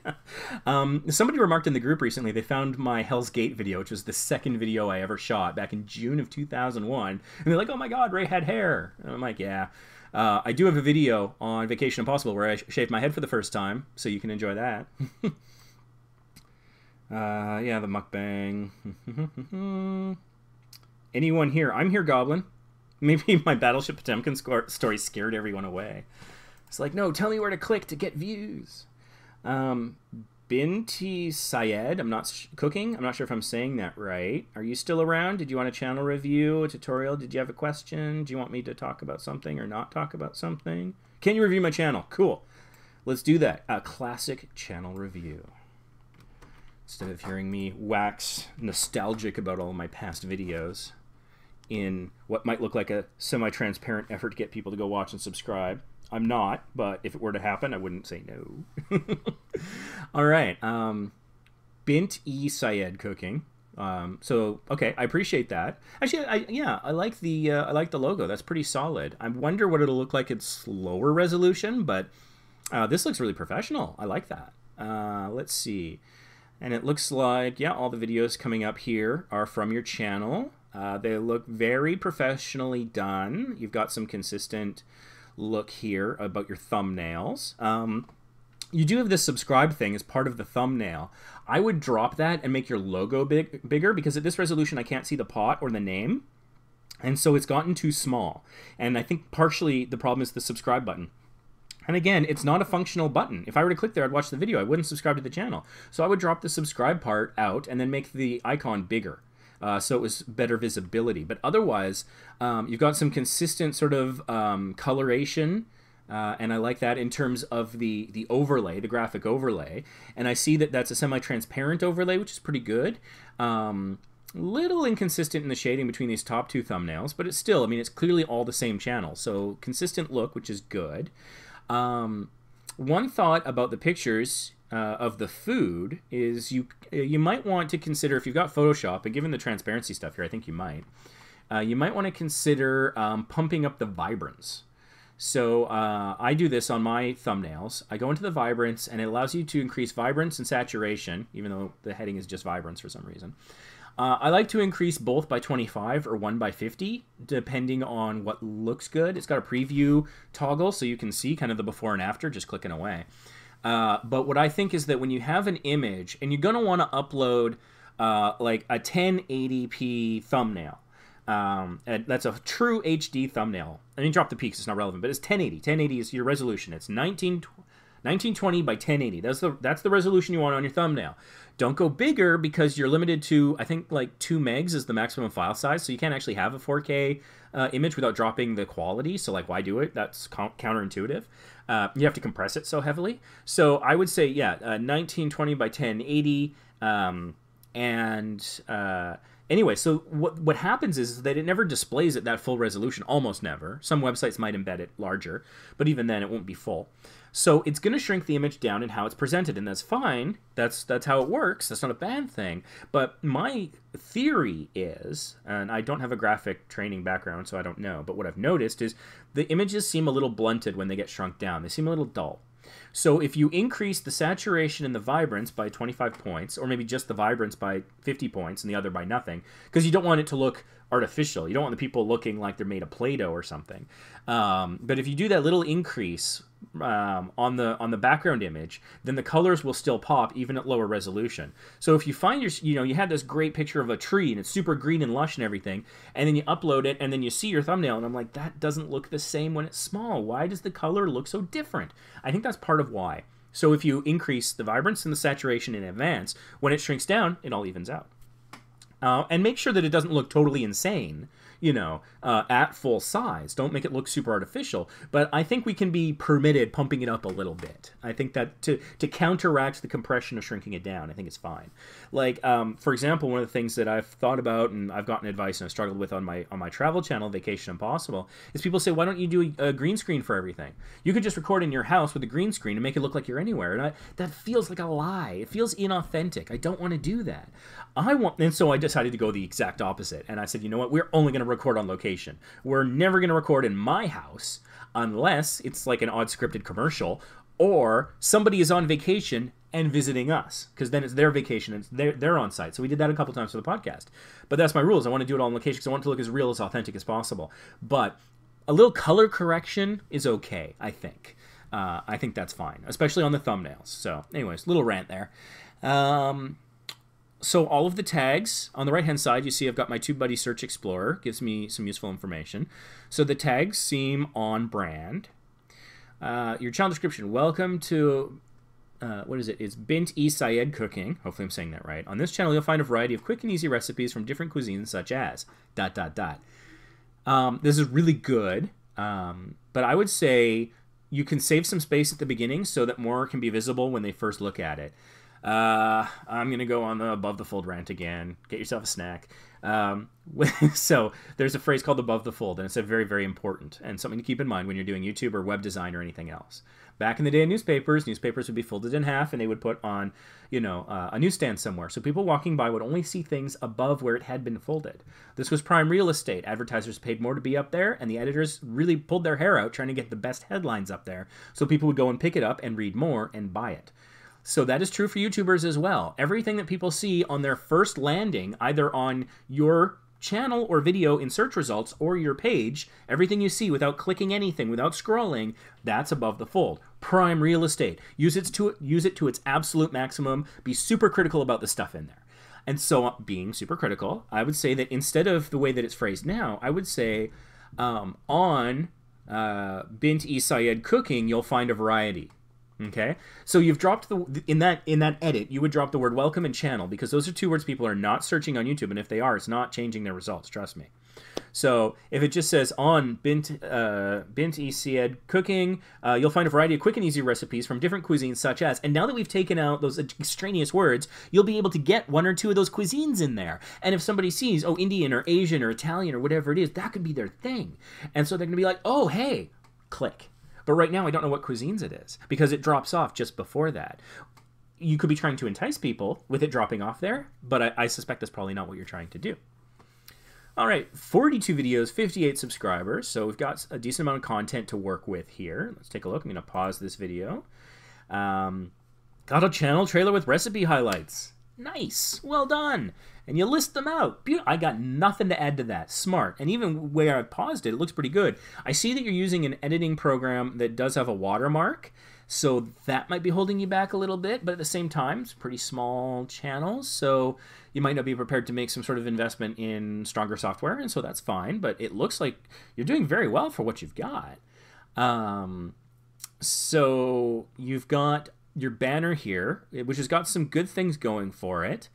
Somebody remarked in the group recently they found my Hell's Gate video, which was the second video I ever shot back in June of 2001, and they're like, "Oh my God, Ray had hair." And I'm like, "Yeah." I do have a video on Vacation Impossible where I shaved my head for the first time, so you can enjoy that. Yeah, the mukbang. Anyone here? I'm here, Goblin. Maybe my Battleship Potemkin story scared everyone away. It's like, no, tell me where to click to get views. Binti Syed, I'm not cooking. I'm not sure if I'm saying that right. Are you still around? Did you want a channel review, a tutorial? Did you have a question? Do you want me to talk about something or not talk about something? Can you review my channel? Cool. Let's do that. A classic channel review. Instead of hearing me wax nostalgic about all of my past videos in what might look like a semi-transparent effort to get people to go watch and subscribe. I'm not, but if it were to happen, I wouldn't say no. All right. Bint E. Syed cooking. So, okay, I appreciate that. Actually, I like the logo. That's pretty solid. I wonder what it'll look like at slower resolution, but this looks really professional. I like that. Let's see. And it looks like, yeah, all the videos coming up here are from your channel. They look very professionally done. You've got some consistent look here about your thumbnails. You do have this subscribe thing as part of the thumbnail. I would drop that and make your logo bigger because at this resolution I can't see the pot or the name. And so it's gotten too small. And I think partially the problem is the subscribe button. And again, it's not a functional button. If I were to click there, I'd watch the video. I wouldn't subscribe to the channel. So I would drop the subscribe part out and then make the icon bigger. So it was better visibility. But otherwise, you've got some consistent sort of coloration. And I like that in terms of the overlay, the graphic overlay. And I see that that's a semi-transparent overlay, which is pretty good. Little inconsistent in the shading between these top two thumbnails. But it's still, I mean, it's clearly all the same channel. So consistent look, which is good. One thought about the pictures of the food is you might want to consider, if you've got Photoshop, and given the transparency stuff here, I think you might want to consider pumping up the vibrance. So I do this on my thumbnails. I go into the vibrance, and it allows you to increase vibrance and saturation, even though the heading is just vibrance for some reason. I like to increase both by 25 or 1 by 50, depending on what looks good. It's got a preview toggle, so you can see kind of the before and after, just clicking away. But what I think is that when you have an image, and you're going to want to upload like a 1080p thumbnail, that's a true HD thumbnail. I mean, drop the peaks, it's not relevant, but it's 1080. 1080 is your resolution. It's 1920 by 1080. That's the resolution you want on your thumbnail. Don't go bigger because you're limited to, I think, like 2 megs is the maximum file size, so you can't actually have a 4K image without dropping the quality. So, like, why do it? That's counterintuitive. You have to compress it so heavily. So I would say, yeah, 1920 by 1080. Anyway, so what happens is that it never displays at that full resolution, almost never. Some websites might embed it larger, but even then it won't be full. So it's going to shrink the image down in how it's presented, and that's fine. That's how it works. That's not a bad thing. But my theory is, and I don't have a graphic training background, so I don't know, but what I've noticed is the images seem a little blunted when they get shrunk down. They seem a little dull. So if you increase the saturation and the vibrance by 25 points, or maybe just the vibrance by 50 points and the other by nothing, because you don't want it to look artificial. You don't want the people looking like they're made of Play-Doh or something. But if you do that little increase on the background image, then the colors will still pop even at lower resolution. So if you find you had this great picture of a tree and it's super green and lush and everything, and then you upload it and then you see your thumbnail and I'm like, that doesn't look the same when it's small. Why does the color look so different? I think that's part of why. So if you increase the vibrance and the saturation in advance, when it shrinks down, it all evens out. And make sure that it doesn't look totally insane. at full size. Don't make it look super artificial. But I think we can be permitted pumping it up a little bit. I think that to counteract the compression of shrinking it down, I think it's fine. Like, for example, one of the things that I've thought about and I've gotten advice and I've struggled with on my travel channel, Vacation Impossible, is people say, why don't you do a green screen for everything? You could just record in your house with a green screen and make it look like you're anywhere. And that feels like a lie. It feels inauthentic. I don't want to do that. And so I decided to go the exact opposite. And I said, you know what? We're only going to record on location. We're never going to record in my house unless it's like an odd scripted commercial or somebody is on vacation and visiting us, because then it's their vacation and they're on site. So we did that a couple times for the podcast. But that's my rules. I want to do it all on location because I want it to look as real, as authentic as possible. But a little color correction is okay, I think. I think that's fine, especially on the thumbnails. So anyways, little rant there. So all of the tags on the right-hand side, you see I've got my TubeBuddy Search Explorer. Gives me some useful information. So the tags seem on brand. Your channel description, welcome to, what is it? It's Bint E Syed Cooking. Hopefully I'm saying that right. On this channel, you'll find a variety of quick and easy recipes from different cuisines, such as ... This is really good, but I would say you can save some space at the beginning so that more can be visible when they first look at it. I'm going to go on the above the fold rant again. Get yourself a snack. So there's a phrase called above the fold, and it's a very, very important and something to keep in mind when you're doing YouTube or web design or anything else. Back in the day of newspapers would be folded in half and they would put on, a newsstand somewhere. So people walking by would only see things above where it had been folded. This was prime real estate. Advertisers paid more to be up there, and the editors really pulled their hair out trying to get the best headlines up there. So people would go and pick it up and read more and buy it. So that is true for YouTubers as well. Everything that people see on their first landing, either on your channel or video in search results or your page, everything you see without clicking anything, without scrolling, that's above the fold. Prime real estate. Use it to its absolute maximum. Be super critical about the stuff in there. And so being super critical, I would say that instead of the way that it's phrased now, I would say on Bint E Syed Cooking, you'll find a variety. Okay, so you've dropped in that edit, you would drop the word welcome and channel, because those are two words people are not searching on YouTube, and if they are, it's not changing their results, trust me. So if it just says on Bint E Syed Cooking, you'll find a variety of quick and easy recipes from different cuisines such as, and now that we've taken out those extraneous words, you'll be able to get one or two of those cuisines in there. And if somebody sees, oh, Indian or Asian or Italian or whatever it is, that could be their thing. And so they're going to be like, oh, hey, click. But right now, I don't know what cuisines it is, because it drops off just before that. You could be trying to entice people with it dropping off there, but I suspect that's probably not what you're trying to do. All right, 42 videos, 58 subscribers, so we've got a decent amount of content to work with here. Let's take a look. I'm going to pause this video. Got a channel trailer with recipe highlights. Nice. Well done. And you list them out. I got nothing to add to that. Smart. And even where I paused it, it looks pretty good. I see that you're using an editing program that does have a watermark, so that might be holding you back a little bit, but at the same time, it's pretty small channels, so you might not be prepared to make some sort of investment in stronger software, and so that's fine, but it looks like you're doing very well for what you've got. So you've got your banner here, which has got some good things going for it.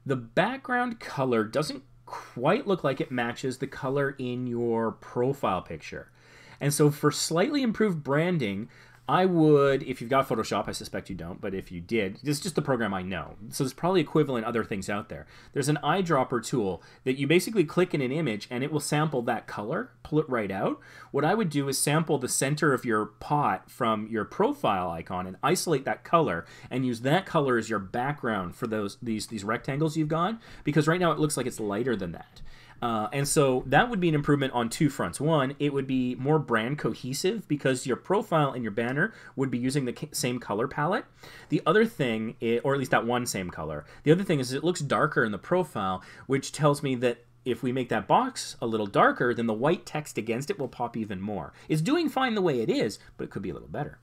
The background color doesn't quite look like it matches the color in your profile picture. And so for slightly improved branding, I would, if you've got Photoshop, I suspect you don't, but if you did, this is just the program I know. So there's probably equivalent other things out there. There's an eyedropper tool that you basically click in an image and it will sample that color, pull it right out. What I would do is sample the center of your pot from your profile icon and isolate that color and use that color as your background for these rectangles you've got, because right now it looks like it's lighter than that. And so that would be an improvement on two fronts. One, it would be more brand cohesive because your profile and your banner would be using the same color palette. The other thing, or at least that one same color, the other thing is it looks darker in the profile, which tells me that if we make that box a little darker, then the white text against it will pop even more. It's doing fine the way it is, but it could be a little better.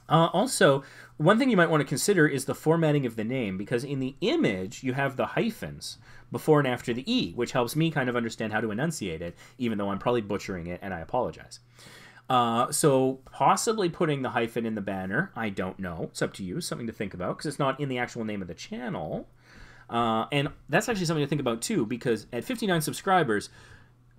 Also, one thing you might want to consider is the formatting of the name, because in the image you have the hyphens before and after the E, which helps me kind of understand how to enunciate it, even though I'm probably butchering it, and I apologize. So possibly putting the hyphen in the banner, I don't know. It's up to you, something to think about, because it's not in the actual name of the channel. And that's actually something to think about too, because at 59 subscribers,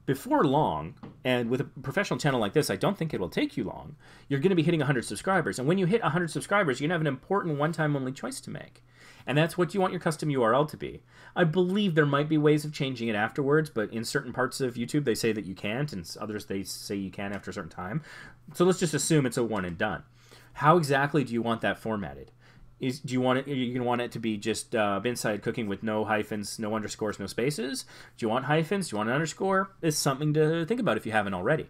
before long, and with a professional channel like this, I don't think it will take you long, you're going to be hitting 100 subscribers. And when you hit 100 subscribers, you're going to have an important one-time only choice to make. And that's what you want your custom URL to be. I believe there might be ways of changing it afterwards, but in certain parts of YouTube, they say that you can't, and others they say you can after a certain time. So let's just assume it's a one and done. How exactly do you want that formatted? Are you going to want it to be just inside cooking with no hyphens, no underscores, no spaces? Do you want hyphens? Do you want an underscore? It's something to think about if you haven't already.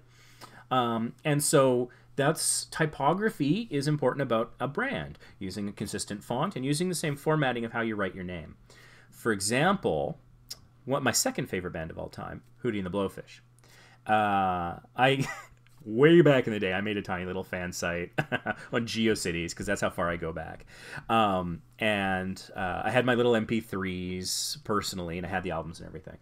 And so that's typography is important about a brand, using a consistent font and using the same formatting of how you write your name. For example, my second favorite band of all time, Hootie and the Blowfish. Way back in the day, I made a tiny little fan site on GeoCities, because that's how far I go back. And I had my little MP3s personally, and I had the albums and everything.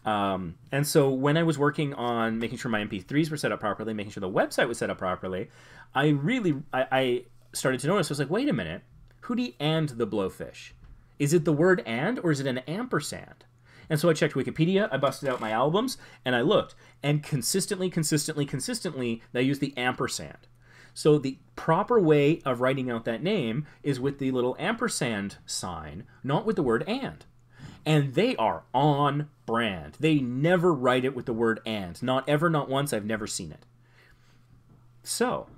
And so when I was working on making sure my MP3s were set up properly, making sure the website was set up properly, I started to notice, I was like, wait a minute, Hootie and the Blowfish. Is it the word and, or is it an ampersand? And so I checked Wikipedia, I busted out my albums, and I looked. And consistently, they use the ampersand. So the proper way of writing out that name is with the little ampersand sign, not with the word and. And they are on brand. They never write it with the word and. Not ever, not once. I've never seen it. So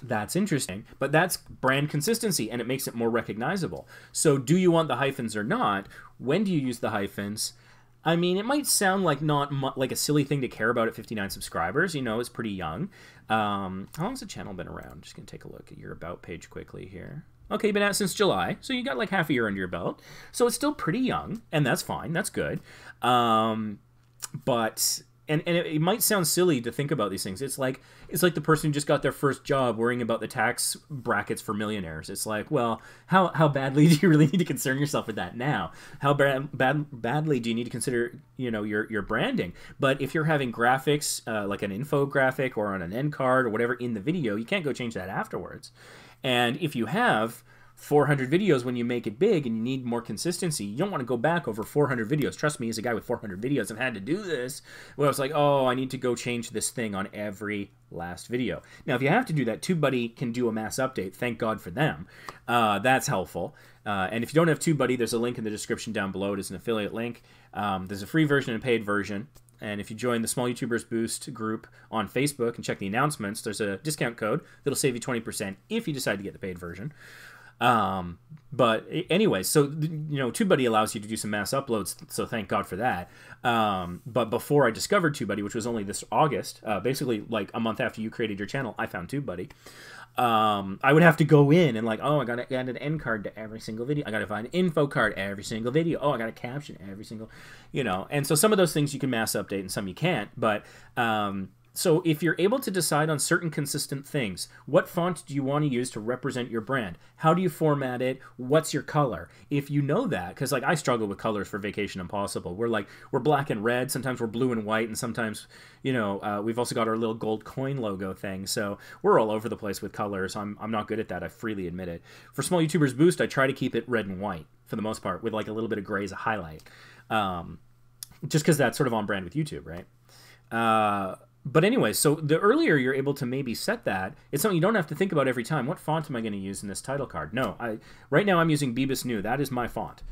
that's interesting, but that's brand consistency, and it makes it more recognizable. So do you want the hyphens or not? When do you use the hyphens? I mean, it might sound like like a silly thing to care about at 59 subscribers. You know, it's pretty young. How long has the channel been around? Just going to take a look at your About page quickly here. Okay, you've been out since July, so you got like half a year under your belt. So it's still pretty young, and that's fine. That's good. But... And it might sound silly to think about these things. It's like the person who just got their first job worrying about the tax brackets for millionaires. It's like, well, how badly do you really need to concern yourself with that now? How badly do you need to consider, you know, your branding? But if you're having graphics, like an infographic or on an end card or whatever in the video, you can't go change that afterwards. And if you have 400 videos when you make it big and you need more consistency, you don't want to go back over 400 videos. Trust me, as a guy with 400 videos, I've had to do this where I was like, oh, I need to go change this thing on every last video. Now, if you have to do that, TubeBuddy can do a mass update. Thank God for them. That's helpful. And if you don't have TubeBuddy, there's a link in the description down below. It is an affiliate link. There's a free version and a paid version. And if you join the Small YouTubers Boost group on Facebook and check the announcements, there's a discount code that'll save you 20% if you decide to get the paid version. But anyway, so, you know, TubeBuddy allows you to do some mass uploads, so thank God for that. But before I discovered TubeBuddy, which was only this August, basically like a month after you created your channel, I found TubeBuddy. I would have to go in and like, oh, I gotta add an end card to every single video. I gotta find an info card every single video. Oh, I gotta caption every single, you know. And so some of those things you can mass update and some you can't. But so if you're able to decide on certain consistent things, what font do you want to use to represent your brand? How do you format it? What's your color? If you know that, because like I struggle with colors for Vacation Impossible. We're black and red. Sometimes we're blue and white, and sometimes, you know, we've also got our little gold coin logo thing. So we're all over the place with colors. I'm not good at that. I freely admit it. For Small YouTubers Boost, I try to keep it red and white for the most part, with like a little bit of gray as a highlight, just because that's sort of on brand with YouTube, right? But anyway, so the earlier you're able to maybe set that, it's something you don't have to think about every time. What font am I going to use in this title card? No, right now I'm using Bebas New. That is my font.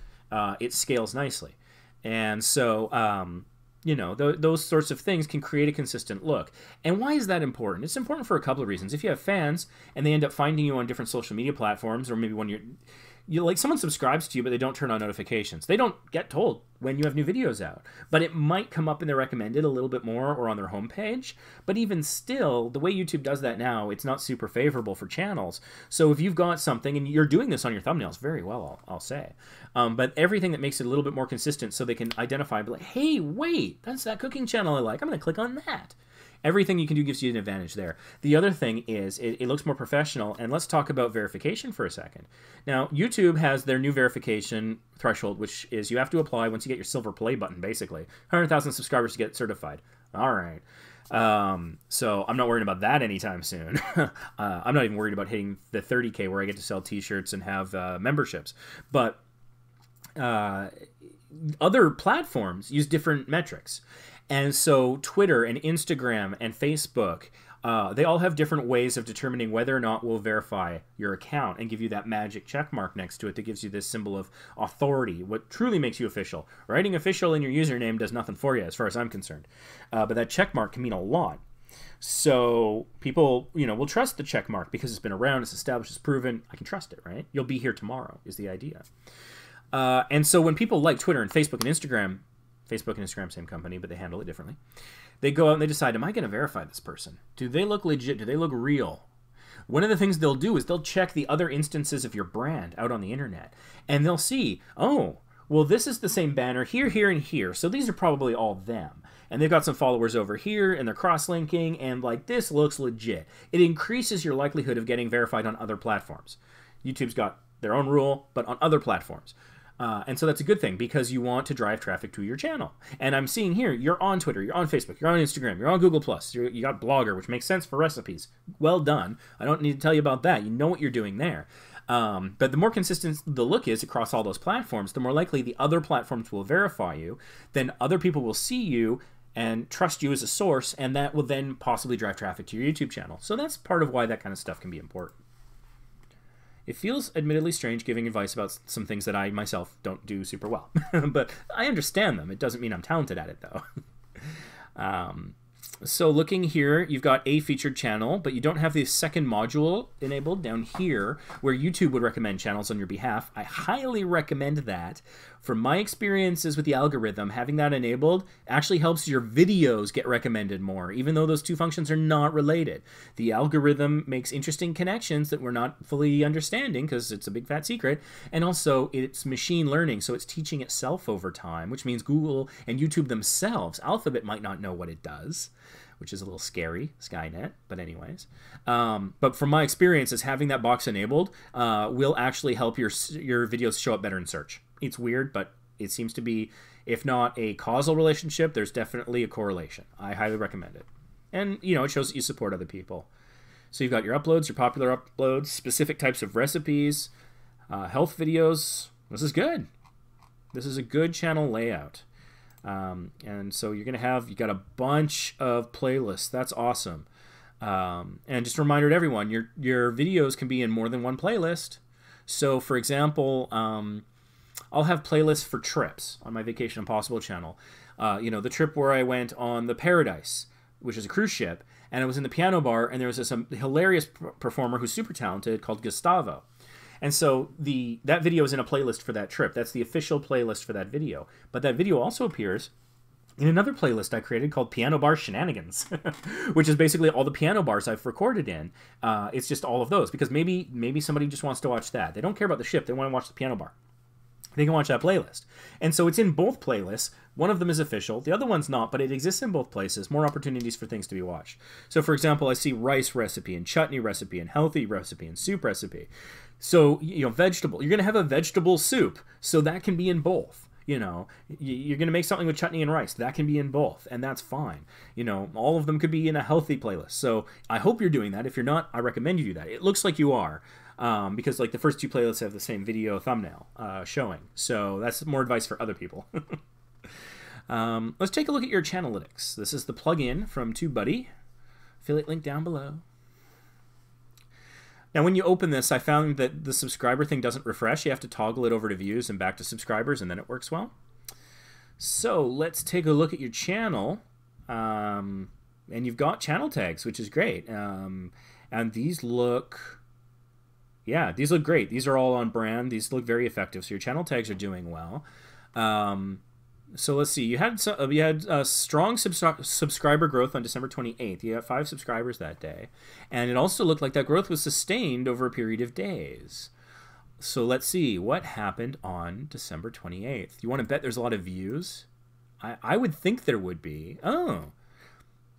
It scales nicely. And so, you know, those sorts of things can create a consistent look. And why is that important? It's important for a couple of reasons. If you have fans and they end up finding you on different social media platforms, or maybe when you like someone subscribes to you but they don't turn on notifications, they don't get told when you have new videos out, but it might come up in their recommended a little bit more or on their homepage. But even still, the way YouTube does that now, it's not super favorable for channels. So if you've got something, and you're doing this on your thumbnails very well, I'll say, but everything that makes it a little bit more consistent so they can identify, be like, hey, wait, that's that cooking channel I like, I'm gonna click on that. Everything you can do gives you an advantage there. The other thing is it looks more professional, and let's talk about verification for a second. Now, YouTube has their new verification threshold, which is you have to apply once you get your silver play button, basically. 100,000 subscribers to get certified. All right. So I'm not worried about that anytime soon. I'm not even worried about hitting the 30K where I get to sell t-shirts and have memberships. But other platforms use different metrics. And so Twitter and Instagram and Facebook, they all have different ways of determining whether or not we'll verify your account and give you that magic check mark next to it that gives you this symbol of authority, what truly makes you official. Writing official in your username does nothing for you as far as I'm concerned. But that check mark can mean a lot. So people, will trust the check mark because it's been around, it's established, it's proven. I can trust it, right? You'll be here tomorrow is the idea. And so when people like Twitter and Facebook and Instagram, Facebook and Instagram, same company, but they handle it differently. They go out and they decide, am I going to verify this person? Do they look legit? Do they look real? One of the things they'll do is they'll check the other instances of your brand out on the internet. And they'll see, oh, well, this is the same banner here, here, and here. So these are probably all them. And they've got some followers over here, and they're cross-linking, and like, this looks legit. It increases your likelihood of getting verified on other platforms. YouTube's got their own rule, but on other platforms. And so that's a good thing because you want to drive traffic to your channel. And I'm seeing here, you're on Twitter, you're on Facebook, you're on Instagram, you're on Google+, you got Blogger, which makes sense for recipes. Well done. I don't need to tell you about that. You know what you're doing there. But the more consistent the look is across all those platforms, the more likely the other platforms will verify you. Then other people will see you and trust you as a source, and that will then possibly drive traffic to your YouTube channel. So that's part of why that kind of stuff can be important. It feels admittedly strange giving advice about some things that I myself don't do super well. But I understand them. It doesn't mean I'm talented at it, though. So looking here, you've got a featured channel, but you don't have the second module enabled down here where YouTube would recommend channels on your behalf. I highly recommend that. From my experiences with the algorithm, having that enabled actually helps your videos get recommended more, even though those two functions are not related. The algorithm makes interesting connections that we're not fully understanding because it's a big fat secret, and also it's machine learning, so it's teaching itself over time, which means Google and YouTube themselves, Alphabet, might not know what it does, which is a little scary, Skynet, but anyways. But from my experiences, having that box enabled will actually help your videos show up better in search. It's weird, but it seems to be, if not a causal relationship, there's definitely a correlation. I highly recommend it. And, it shows that you support other people. So you've got your uploads, your popular uploads, specific types of recipes, health videos. This is good. This is a good channel layout. And so you're going to you got a bunch of playlists. That's awesome. And just a reminder to everyone, your videos can be in more than one playlist. So for example, I'll have playlists for trips on my Vacation Impossible channel. The trip where I went on the Paradise, which is a cruise ship, and I was in the piano bar, and there was this hilarious performer who's super talented called Gustavo. And so that video is in a playlist for that trip. That's the official playlist for that video. But that video also appears in another playlist I created called Piano Bar Shenanigans, which is basically all the piano bars I've recorded in. It's just all of those, because maybe somebody just wants to watch that. They don't care about the ship. They want to watch the piano bar. They can watch that playlist. And so it's in both playlists. One of them is official. The other one's not, but it exists in both places. More opportunities for things to be watched. So, for example, I see rice recipe and chutney recipe and healthy recipe and soup recipe. So, vegetable. You're going to have a vegetable soup. So that can be in both. You're going to make something with chutney and rice. That can be in both, and that's fine. All of them could be in a healthy playlist. So I hope you're doing that. If you're not, I recommend you do that. It looks like you are. Because the first two playlists have the same video thumbnail showing. So that's more advice for other people. Let's take a look at your Channelytics. This is the plugin from TubeBuddy. Affiliate link down below. Now when you open this, I found that the subscriber thing doesn't refresh. You have to toggle it over to views and back to subscribers, and then it works well. So let's take a look at your channel. And you've got channel tags, which is great. And these look... Yeah, these look great. These are all on brand. These look very effective. So your channel tags are doing well. So let's see. You had strong subscriber growth on December 28th. You got 5 subscribers that day. And it also looked like that growth was sustained over a period of days. So let's see. What happened on December 28th? You want to bet there's a lot of views? I would think there would be. Oh.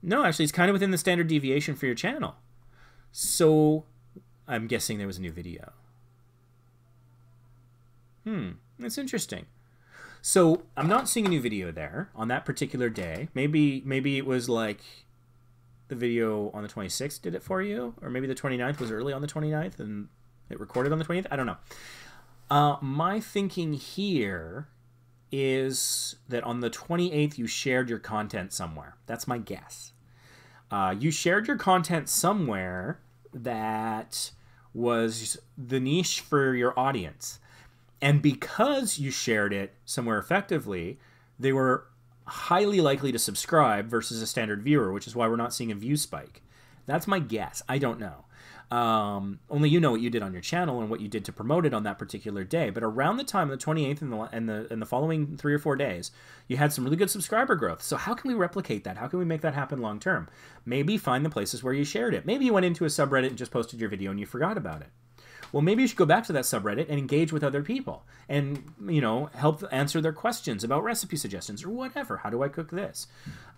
No, actually, it's kind of within the standard deviation for your channel. So... I'm guessing there was a new video. That's interesting. So I'm not seeing a new video there on that particular day. Maybe it was like the video on the 26th did it for you, or maybe the 29th was early on the 29th and it recorded on the 20th. I don't know. My thinking here is that on the 28th you shared your content somewhere. That's my guess. You shared your content somewhere that was the niche for your audience. And because you shared it somewhere effectively, they were highly likely to subscribe versus a standard viewer, which is why we're not seeing a view spike. That's my guess. I don't know. Only you know what you did on your channel and what you did to promote it on that particular day. But around the time of the 28th and the following 3 or 4 days, you had some really good subscriber growth. So how can we replicate that? How can we make that happen long term? Maybe find the places where you shared it. Maybe you went into a subreddit and just posted your video and you forgot about it. Well, maybe you should go back to that subreddit and engage with other people and, you know, help answer their questions about recipe suggestions or whatever. How do I cook this?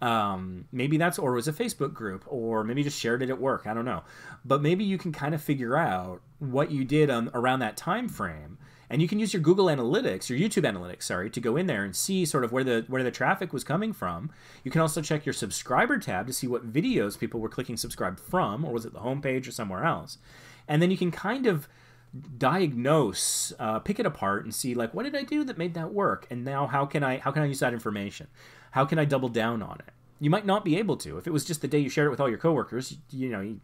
Maybe that's, or it was a Facebook group, or maybe you just shared it at work. I don't know. But maybe you can kind of figure out what you did around that time frame. And you can use your Google Analytics, your YouTube Analytics, sorry, to go in there and see sort of where the traffic was coming from. You can also check your subscriber tab to see what videos people were clicking subscribe from, or was it the homepage or somewhere else. And then you can kind of diagnose, pick it apart and see, like, what did I do that made that work? And now how can I use that information? How can I double down on it? You might not be able to. If it was just the day you shared it with all your coworkers, you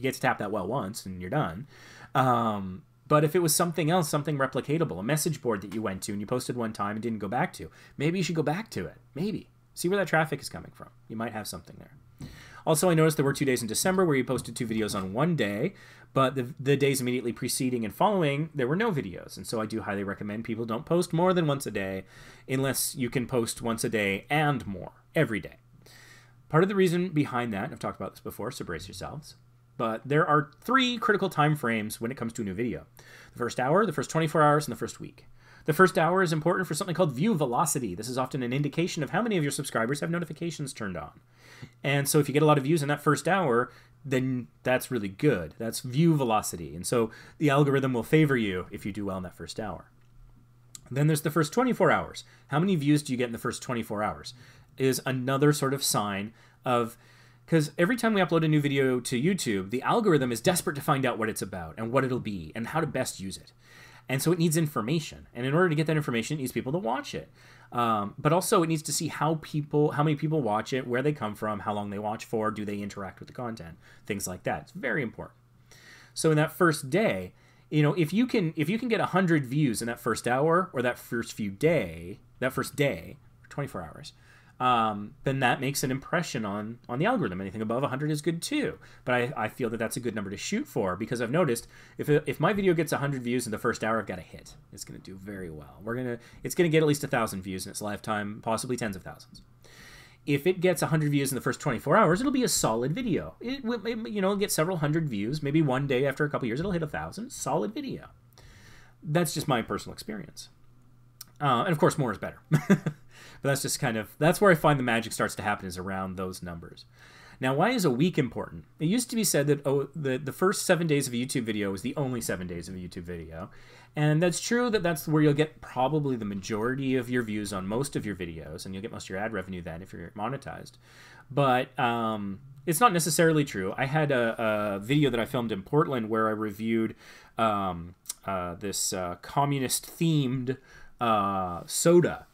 get to tap that well once and you're done. But if it was something else, something replicatable, a message board that you went to and you posted one time and didn't go back to, maybe you should go back to it. Maybe. See where that traffic is coming from. You might have something there. Also, I noticed there were 2 days in December where you posted 2 videos on one day, but the days immediately preceding and following, there were no videos. And so I do highly recommend people don't post more than once a day unless you can post once a day and more every day. Part of the reason behind that, and I've talked about this before, so brace yourselves, but there are 3 critical time frames when it comes to a new video. The first hour, the first 24 hours, and the first week. The first hour is important for something called view velocity. This is often an indication of how many of your subscribers have notifications turned on. And so if you get a lot of views in that first hour, then that's really good. That's view velocity. And so the algorithm will favor you if you do well in that first hour. Then there's the first 24 hours. How many views do you get in the first 24 hours? Is another sort of sign of, because every time we upload a new video to YouTube, the algorithm is desperate to find out what it's about and what it'll be and how to best use it. And so it needs information. And in order to get that information, it needs people to watch it. But also it needs to see how many people watch it, where they come from, how long they watch for, do they interact with the content, things like that. It's very important. So in that first day, you know, if you can get 100 views in that first hour or that first day, 24 hours, then that makes an impression on the algorithm. Anything above 100 is good too. But I feel that that's a good number to shoot for, because I've noticed if my video gets 100 views in the first hour, I've got a hit. It's going to do very well. It's going to get at least 1,000 views in its lifetime, possibly tens of thousands. If it gets 100 views in the first 24 hours, it'll be a solid video. It'll get several hundred views. Maybe one day after a couple years, it'll hit 1,000. Solid video. That's just my personal experience. And of course, more is better. But that's just that's where I find the magic starts to happen, is around those numbers. Now, why is a week important? It used to be said that the first 7 days of a YouTube video is the only 7 days of a YouTube video. And that's true, that's where you'll get probably the majority of your views on most of your videos, and you'll get most of your ad revenue then if you're monetized. But it's not necessarily true. I had a video that I filmed in Portland where I reviewed this communist-themed soda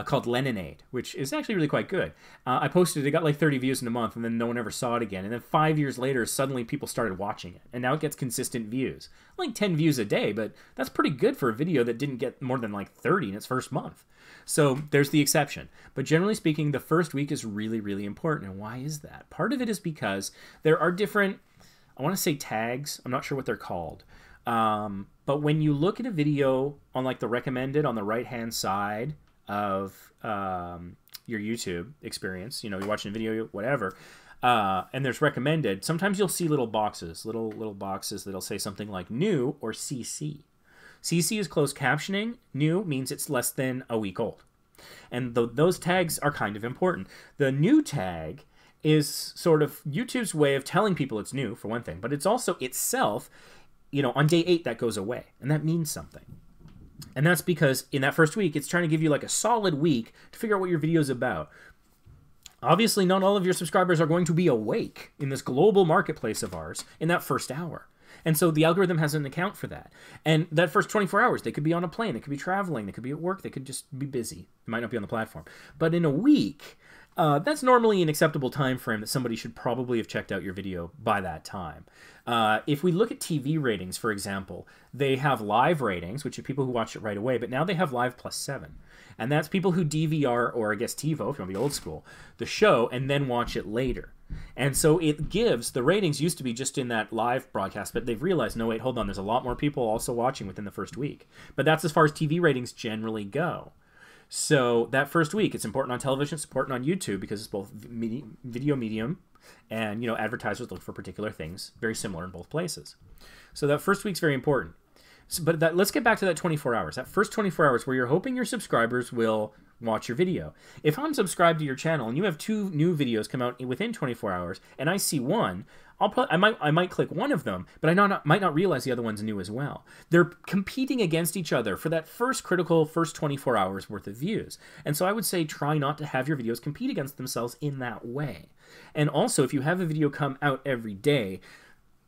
called Leninade, which is actually really quite good. I posted it, got like 30 views in a month, and then no one ever saw it again. And then 5 years later, suddenly people started watching it, and now it gets consistent views. Like 10 views a day, but that's pretty good for a video that didn't get more than like 30 in its first month. So there's the exception. But generally speaking, the first week is really, really important. And why is that? Part of it is because there are different, I want to say tags, I'm not sure what they're called. But when you look at a video on like the recommended on the right hand side of your YouTube experience, you're watching a video, whatever, and there's recommended, sometimes you'll see little boxes, little boxes that'll say something like new or CC. CC is closed captioning. New means it's less than a week old. And those tags are kind of important. The new tag is sort of YouTube's way of telling people it's new, for one thing, but it's also itself, on day 8 that goes away, and that means something. And that's because in that first week, it's trying to give you like a solid week to figure out what your video is about. Obviously, not all of your subscribers are going to be awake in this global marketplace of ours in that first hour. And so the algorithm has an account for that. And that first 24 hours, they could be on a plane, they could be traveling, they could be at work, they could just be busy. They might not be on the platform. But in a week, that's normally an acceptable time frame that somebody should probably have checked out your video by that time. If we look at TV ratings, for example, they have live ratings, which are people who watch it right away, but now they have live +7. And that's people who DVR, or I guess TiVo, if you want to be old school, the show, and then watch it later. And so it gives, the ratings used to be just in that live broadcast, but they've realized, no, wait, hold on, there's a lot more people also watching within the first week. But that's as far as TV ratings generally go. So that first week, it's important on television, it's important on YouTube, because it's both video medium, and, you know, advertisers look for particular things, very similar in both places. So that first week's very important. So, but let's get back to that 24 hours. That first 24 hours where you're hoping your subscribers will watch your video. If I'm subscribed to your channel and you have 2 new videos come out within 24 hours, and I see one, I might click one of them, but I might not realize the other one's new as well. They're competing against each other for that critical first 24 hours worth of views. And so I would say try not to have your videos compete against themselves in that way. And also, if you have a video come out every day,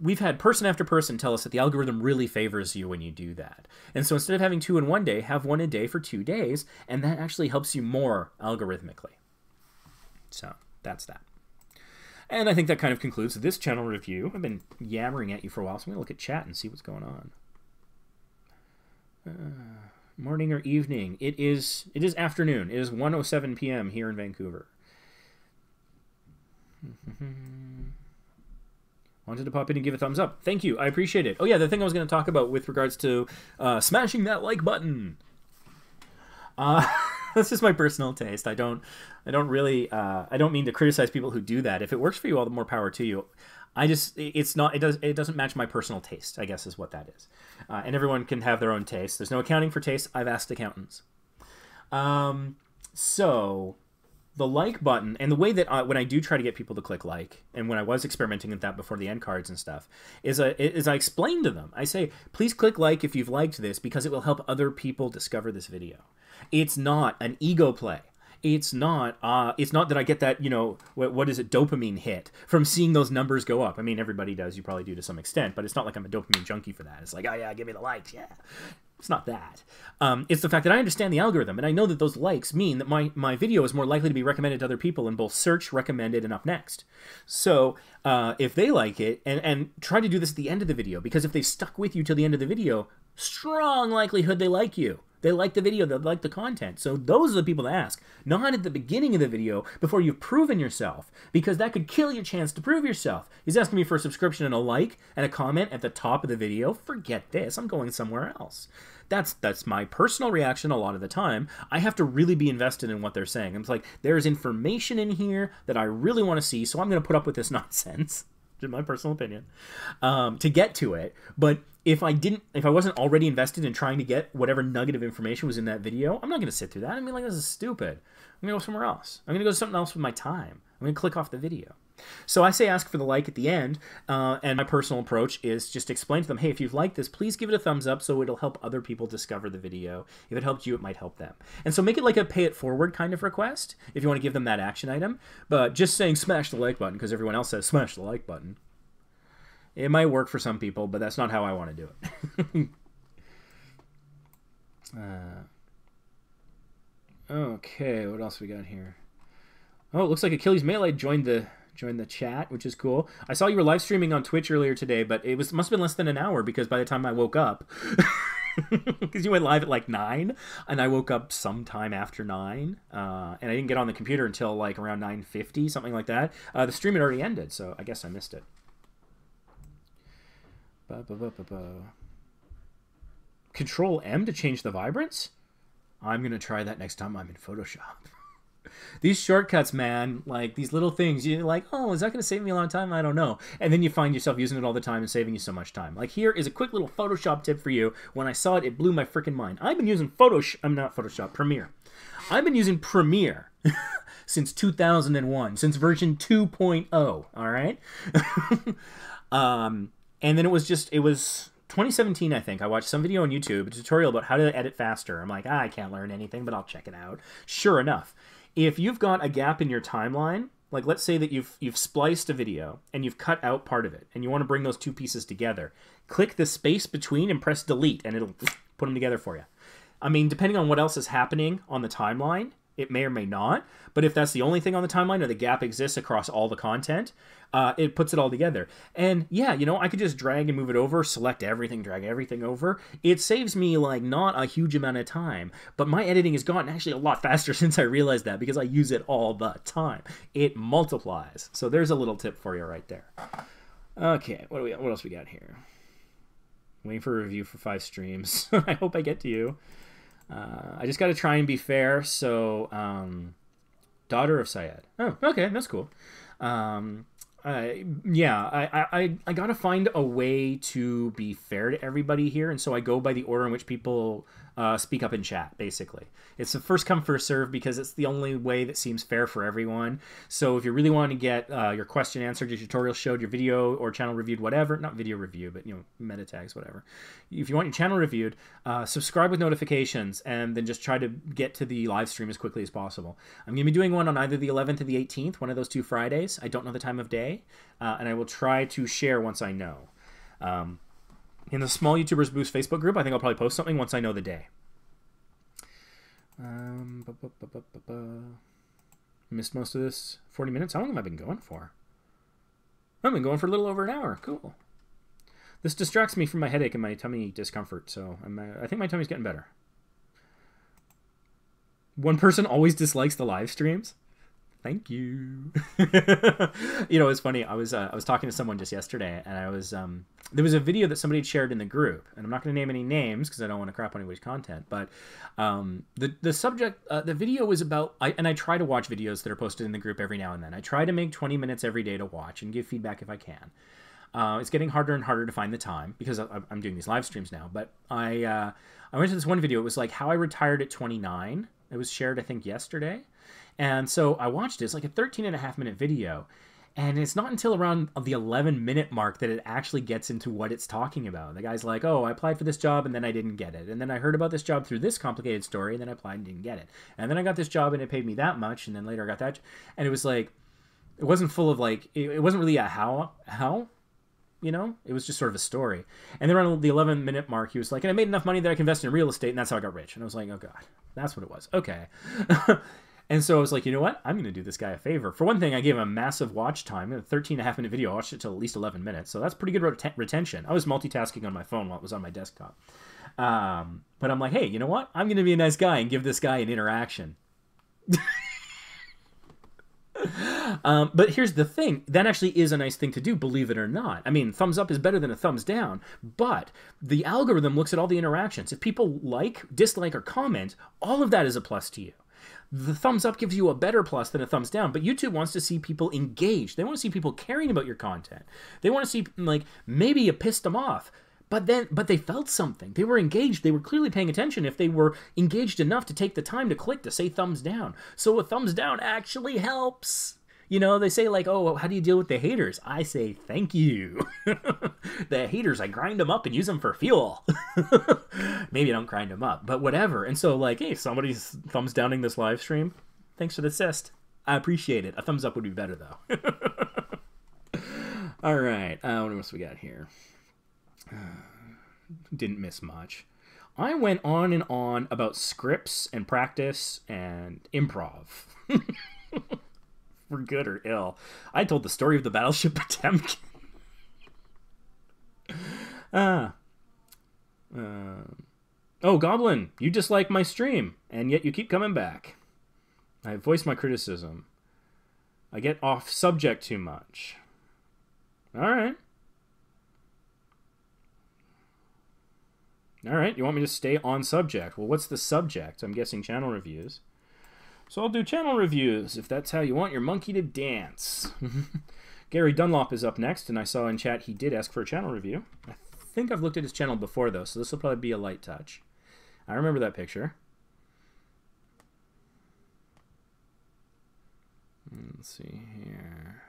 we've had person after person tell us that the algorithm really favors you when you do that. And so instead of having 2 in one day, have 1 a day for 2 days, and that actually helps you more algorithmically. So that's that. And I think that kind of concludes this channel review. I've been yammering at you for a while, so I'm going to look at chat and see what's going on. Morning or evening? It is afternoon. It is 1:07 p.m. here in Vancouver. Wanted to pop in and give a thumbs up. Thank you. I appreciate it. Oh yeah, the thing I was going to talk about with regards to smashing that like button. That's just my personal taste. I don't mean to criticize people who do that. If it works for you, all the more power to you. It doesn't match my personal taste, I guess is what that is. And everyone can have their own taste. There's no accounting for taste. I've asked accountants. So the like button, and the way that when I do try to get people to click like, and when I was experimenting with that before the end cards and stuff, is I explain to them. I say, please click like if you've liked this, because it will help other people discover this video. It's not an ego play. It's not that I get that, you know, what is it, dopamine hit from seeing those numbers go up. I mean, everybody does. You probably do to some extent, but it's not like I'm a dopamine junkie for that. It's like, oh yeah, give me the likes, yeah. It's not that. It's the fact that I understand the algorithm, and I know that those likes mean that my video is more likely to be recommended to other people in both search, recommended, and up next. So if they like it, and try to do this at the end of the video, because if they've stuck with you till the end of the video, strong likelihood they like you. They like the video, they like the content. So those are the people to ask. Not at the beginning of the video before you've proven yourself, because that could kill your chance to prove yourself. He's asking me for a subscription and a like and a comment at the top of the video. Forget this. I'm going somewhere else. That's my personal reaction a lot of the time. I have to really be invested in what they're saying. I'm like, there's information in here that I really want to see, so I'm going to put up with this nonsense, in my personal opinion, to get to it. But if I wasn't already invested in trying to get whatever nugget of information was in that video, I'm not going to sit through that. I mean, like, this is stupid. I'm going to go somewhere else. I'm going to go to something else with my time. I'm going to click off the video. So I say ask for the like at the end, and my personal approach is just explain to them, hey, if you've liked this, please give it a thumbs up so it'll help other people discover the video. If it helped you, it might help them. And so make it like a pay it forward kind of request if you want to give them that action item. But just saying smash the like button because everyone else says smash the like button, it might work for some people, but that's not how I want to do it. Okay, what else we got here? Oh, it looks like Achilles Melee joined the chat, which is cool. I saw you were live streaming on Twitch earlier today, but it must have been less than an hour, because by the time I woke up, because you went live at like 9, and I woke up sometime after 9, and I didn't get on the computer until like around 9:50, something like that. The stream had already ended, so I guess I missed it. Control M to change the vibrance? I'm going to try that next time I'm in Photoshop. These shortcuts, man, like these little things, you're like, oh, is that going to save me a lot of time? I don't know. And then you find yourself using it all the time and saving you so much time. Like, here is a quick little Photoshop tip for you. When I saw it, it blew my freaking mind. I've been using Premiere. I've been using Premiere since 2001, since version 2.0, all right? And then it was 2017, I think. I watched some video on YouTube, a tutorial about how to edit faster. I'm like, I can't learn anything, but I'll check it out. Sure enough, if you've got a gap in your timeline, like let's say that you've spliced a video and you've cut out part of it and you want to bring those two pieces together. Click the space between and press delete and it'll put them together for you. I mean, depending on what else is happening on the timeline, it may or may not. But if that's the only thing on the timeline or the gap exists across all the content, it puts it all together. And yeah, you know, I could just drag and move it over, select everything, drag everything over. It saves me like not a huge amount of time. But my editing has gotten actually a lot faster since I realized that because I use it all the time. It multiplies. So there's a little tip for you right there. Okay, what else we got here? Waiting for a review for 5 streams. I hope I get to you. I just got to try and be fair. So, daughter of Syed. Oh, okay, that's cool. Yeah, I got to find a way to be fair to everybody here, and so I go by the order in which people speak up in chat, basically. It's a first come, first serve because it's the only way that seems fair for everyone. So if you really want to get your question answered, your tutorial showed, your video or channel reviewed, whatever, not video review, but, you know, meta tags, whatever. If you want your channel reviewed, subscribe with notifications and then just try to get to the live stream as quickly as possible. I'm going to be doing one on either the 11th or the 18th, one of those 2 Fridays. I don't know the time of day, and I will try to share once I know. In the Small YouTubers Boost Facebook group, I think I'll probably post something once I know the day. Missed most of this 40 minutes. How long have I been going for? I've been going for a little over an hour. Cool. This distracts me from my headache and my tummy discomfort, so I think my tummy's getting better. One person always dislikes the live streams. Thank you. You know, it's funny. I was talking to someone just yesterday, and I was there was a video that somebody had shared in the group, and I'm not going to name any names because I don't want to crap on anybody's content. But the subject, the video was about. I try to watch videos that are posted in the group every now and then. I try to make 20 minutes every day to watch and give feedback if I can. It's getting harder and harder to find the time because I'm doing these live streams now. But I went to this one video. It was like how I retired at 29. It was shared, I think, yesterday. And so I watched it. It's like a 13.5-minute video. And it's not until around the 11-minute mark that it actually gets into what it's talking about. The guy's like, oh, I applied for this job and then I didn't get it. And then I heard about this job through this complicated story and then I applied and didn't get it. And then I got this job and it paid me that much. And then later I got that. And it was like, it wasn't full of like, it wasn't really a how, you know? It was just sort of a story. And then around the 11-minute mark, he was like, and I made enough money that I can invest in real estate and that's how I got rich. And I was like, oh God, that's what it was. Okay. And so I was like, you know what? I'm going to do this guy a favor. For one thing, I gave him a massive watch time. A 13.5-minute video. I watched it till at least 11 minutes. So that's pretty good retention. I was multitasking on my phone while it was on my desktop. But I'm like, hey, you know what? I'm going to be a nice guy and give this guy an interaction. But here's the thing. That actually is a nice thing to do, believe it or not. I mean, thumbs up is better than a thumbs down. But the algorithm looks at all the interactions. If people like, dislike, or comment, all of that is a plus to you. The thumbs up gives you a better plus than a thumbs down, but YouTube wants to see people engaged. They want to see people caring about your content. They want to see, like, maybe you pissed them off, but they felt something. They were engaged. They were clearly paying attention if they were engaged enough to take the time to click to say thumbs down. So a thumbs down actually helps. You know, they say like, oh, how do you deal with the haters? I say, thank you. The haters, I grind them up and use them for fuel. Maybe I don't grind them up, but whatever. And so like, hey, somebody's thumbs downing this live stream. Thanks for the assist. I appreciate it. A thumbs up would be better though. All right. What else we got here? Didn't miss much. I went on and on about scripts and practice and improv. For good or ill. I told the story of the battleship Potemkin. Oh, Goblin, you dislike my stream, and yet you keep coming back. I have voiced my criticism. I get off subject too much. Alright. Alright, you want me to stay on subject. Well, what's the subject? I'm guessing channel reviews. So I'll do channel reviews, if that's how you want your monkey to dance. Gary Dunlop is up next, and I saw in chat he did ask for a channel review. I think I've looked at his channel before, though, so this will probably be a light touch. I remember that picture. Let's see here.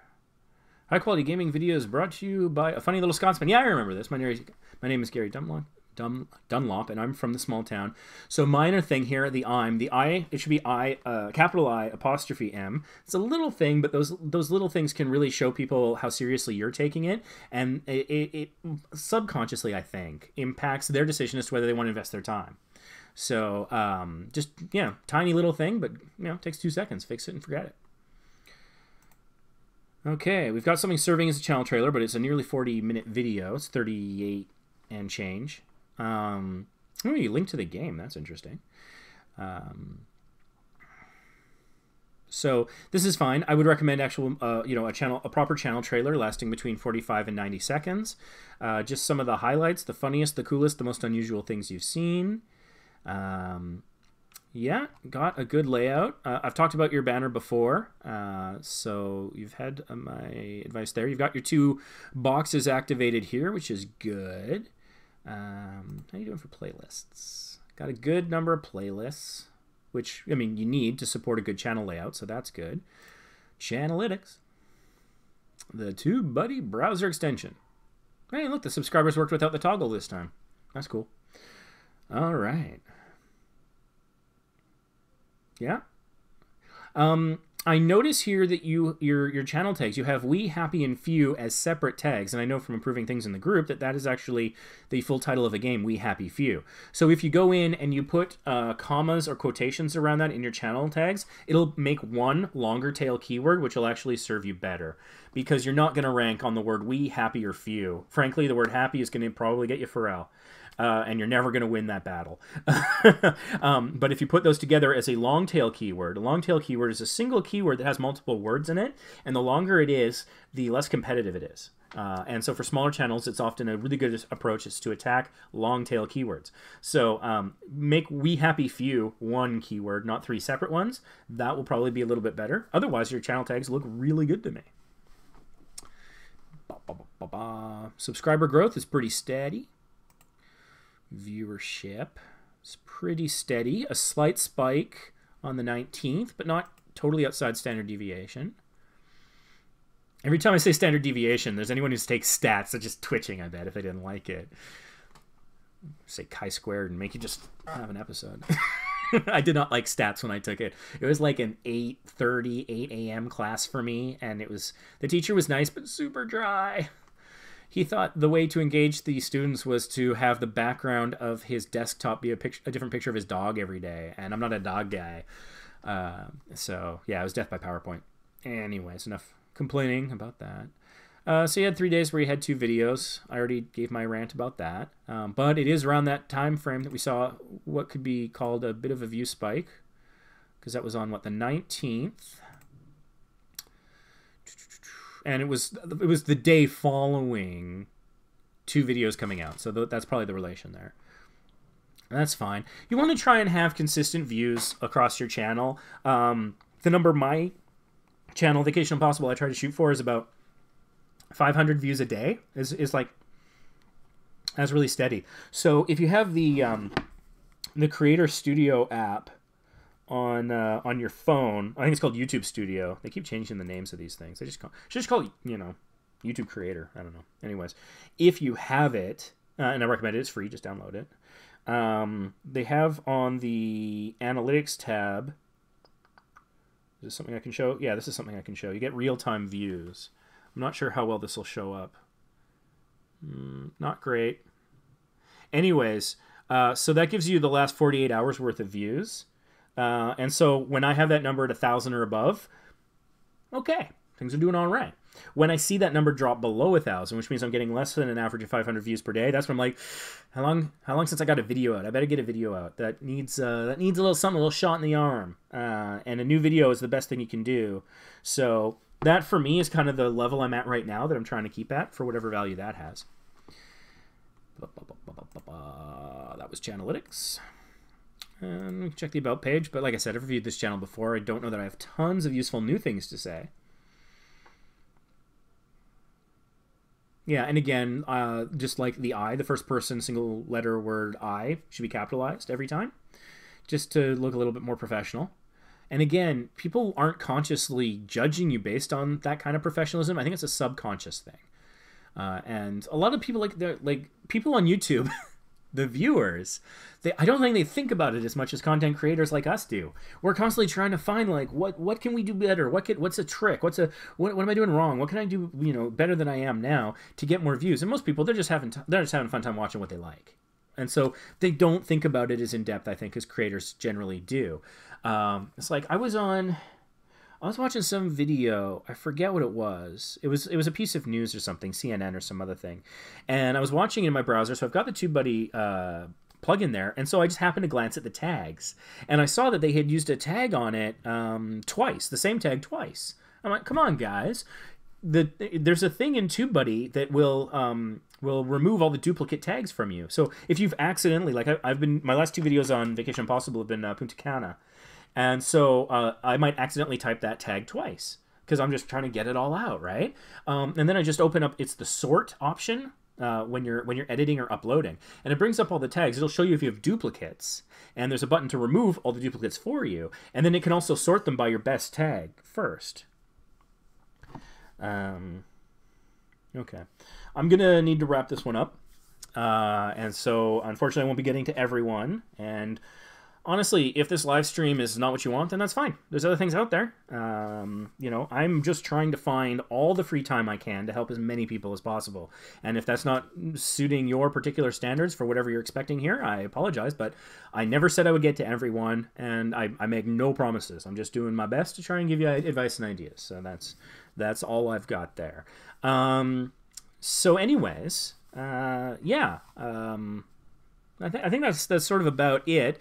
High quality gaming videos brought to you by a funny little Scotsman. Yeah, I remember this. My name is Gary Dunlop. Dunlop, and I'm from the small town. So minor thing here, the I, it should be capital I apostrophe M. It's a little thing, but those little things can really show people how seriously you're taking it, and it subconsciously, I think, impacts their decision as to whether they want to invest their time. So just, tiny little thing, but takes 2 seconds. Fix it and forget it. Okay, we've got something serving as a channel trailer, but it's a nearly 40-minute video. It's 38 and change. You link to the game. That's interesting. So this is fine. I would recommend a proper channel trailer lasting between 45 and 90 seconds. Just some of the highlights, the funniest, the coolest, the most unusual things you've seen. Yeah, got a good layout. I've talked about your banner before, so you've had my advice there. You've got your 2 boxes activated here, which is good. How are you doing for playlists? Got a good number of playlists, which, you need to support a good channel layout, so that's good. Chanalytics. The TubeBuddy browser extension. Hey, look, the subscribers worked without the toggle this time. That's cool. All right. Yeah. I notice here that your channel tags, you have we, happy, and few as separate tags, and I know from improving things in the group that is actually the full title of a game, we, happy, few. So if you go in and you put commas or quotations around that in your channel tags, it'll make one longer tail keyword, which will actually serve you better, because you're not going to rank on the word we, happy, or few. Frankly, the word happy is going to probably get you Pharrell. And you're never going to win that battle. But if you put those together as a long tail keyword, a long tail keyword is a single keyword that has multiple words in it, and the longer it is, the less competitive it is. And so for smaller channels, it's often a really good approach is to attack long tail keywords. So make we, happy, few one keyword, not 3 separate ones. That will probably be a little bit better. Otherwise, your channel tags look really good to me. Subscriber growth is pretty steady. Viewership is pretty steady. A slight spike on the 19th, but not totally outside standard deviation. Every time I say standard deviation, there's anyone who takes stats that's just twitching, I bet, if they didn't like it. Say chi-squared and make you just have an episode. I did not like stats when I took it. It was like an 8:30, 8 a.m. class for me, and the teacher was nice but super dry. He thought the way to engage the students was to have the background of his desktop be a different picture of his dog every day, and I'm not a dog guy. So, yeah, it was death by PowerPoint. Anyways, enough complaining about that. So you had 3 days where you had 2 videos. I already gave my rant about that. But it is around that time frame that we saw what could be called a bit of a view spike, because that was on, the 19th? And it was the day following 2 videos coming out. So that's probably the relation there. And that's fine. You want to try and have consistent views across your channel. The number my channel, Vacation Impossible, I try to shoot for is about 500 views a day. That's really steady. So if you have the Creator Studio app on your phone, I think it's called YouTube Studio. They keep changing the names of these things. They should call it, YouTube Creator. I don't know. Anyways, if you have it, and I recommend it, it's free. Just download it. They have on the Analytics tab. Is this something I can show? Yeah, this is something I can show. You get real-time views. I'm not sure how well this will show up. Not great. Anyways, so that gives you the last 48 hours worth of views. And so when I have that number at 1,000 or above, okay, things are doing all right. When I see that number drop below 1,000, which means I'm getting less than an average of 500 views per day, that's when I'm like, how long since I got a video out? I better get a video out. That needs a little something, a little shot in the arm. And a new video is the best thing you can do. So that for me is kind of the level I'm at right now that I'm trying to keep at for whatever value that has. That was Chanalytics. Check the About page, but like I said, I've reviewed this channel before. I don't know that I have tons of useful new things to say. Yeah, and again, just like the I, the first person single letter word I should be capitalized every time, just to look a little bit more professional. And again, people aren't consciously judging you based on that kind of professionalism. I think it's a subconscious thing. And a lot of people, like people on YouTube, the viewers, I don't think they think about it as much as content creators like us do. We're constantly trying to find like what can we do better? What's a trick? What am I doing wrong? What can I do better than I am now to get more views? And most people, they're just having a fun time watching what they like. And so they don't think about it as in depth, I think, as creators generally do. It's like I was watching some video. I forget what it was. It was a piece of news or something, CNN or some other thing. And I was watching it in my browser, so I've got the TubeBuddy plugin there. And so I just happened to glance at the tags. And I saw that they had used a tag on it twice, the same tag twice. I'm like, come on, guys. There's a thing in TubeBuddy that will remove all the duplicate tags from you. So if you've accidentally, like my last 2 videos on Vacation Impossible have been Punta Cana. And so I might accidentally type that tag twice because I'm just trying to get it all out, right? And then I just open up, it's the sort option when you're editing or uploading. And it brings up all the tags. It'll show you if you have duplicates. And there's a button to remove all the duplicates for you. And then it can also sort them by your best tag first. Okay. I'm going to need to wrap this one up. And so, unfortunately, I won't be getting to everyone. And honestly, if this live stream is not what you want, then that's fine. There's other things out there. I'm just trying to find all the free time I can to help as many people as possible. And if that's not suiting your particular standards for whatever you're expecting here, I apologize, but I never said I would get to everyone, and I make no promises. I'm just doing my best to try and give you advice and ideas. So that's all I've got there. So anyways, yeah. I think that's sort of about it.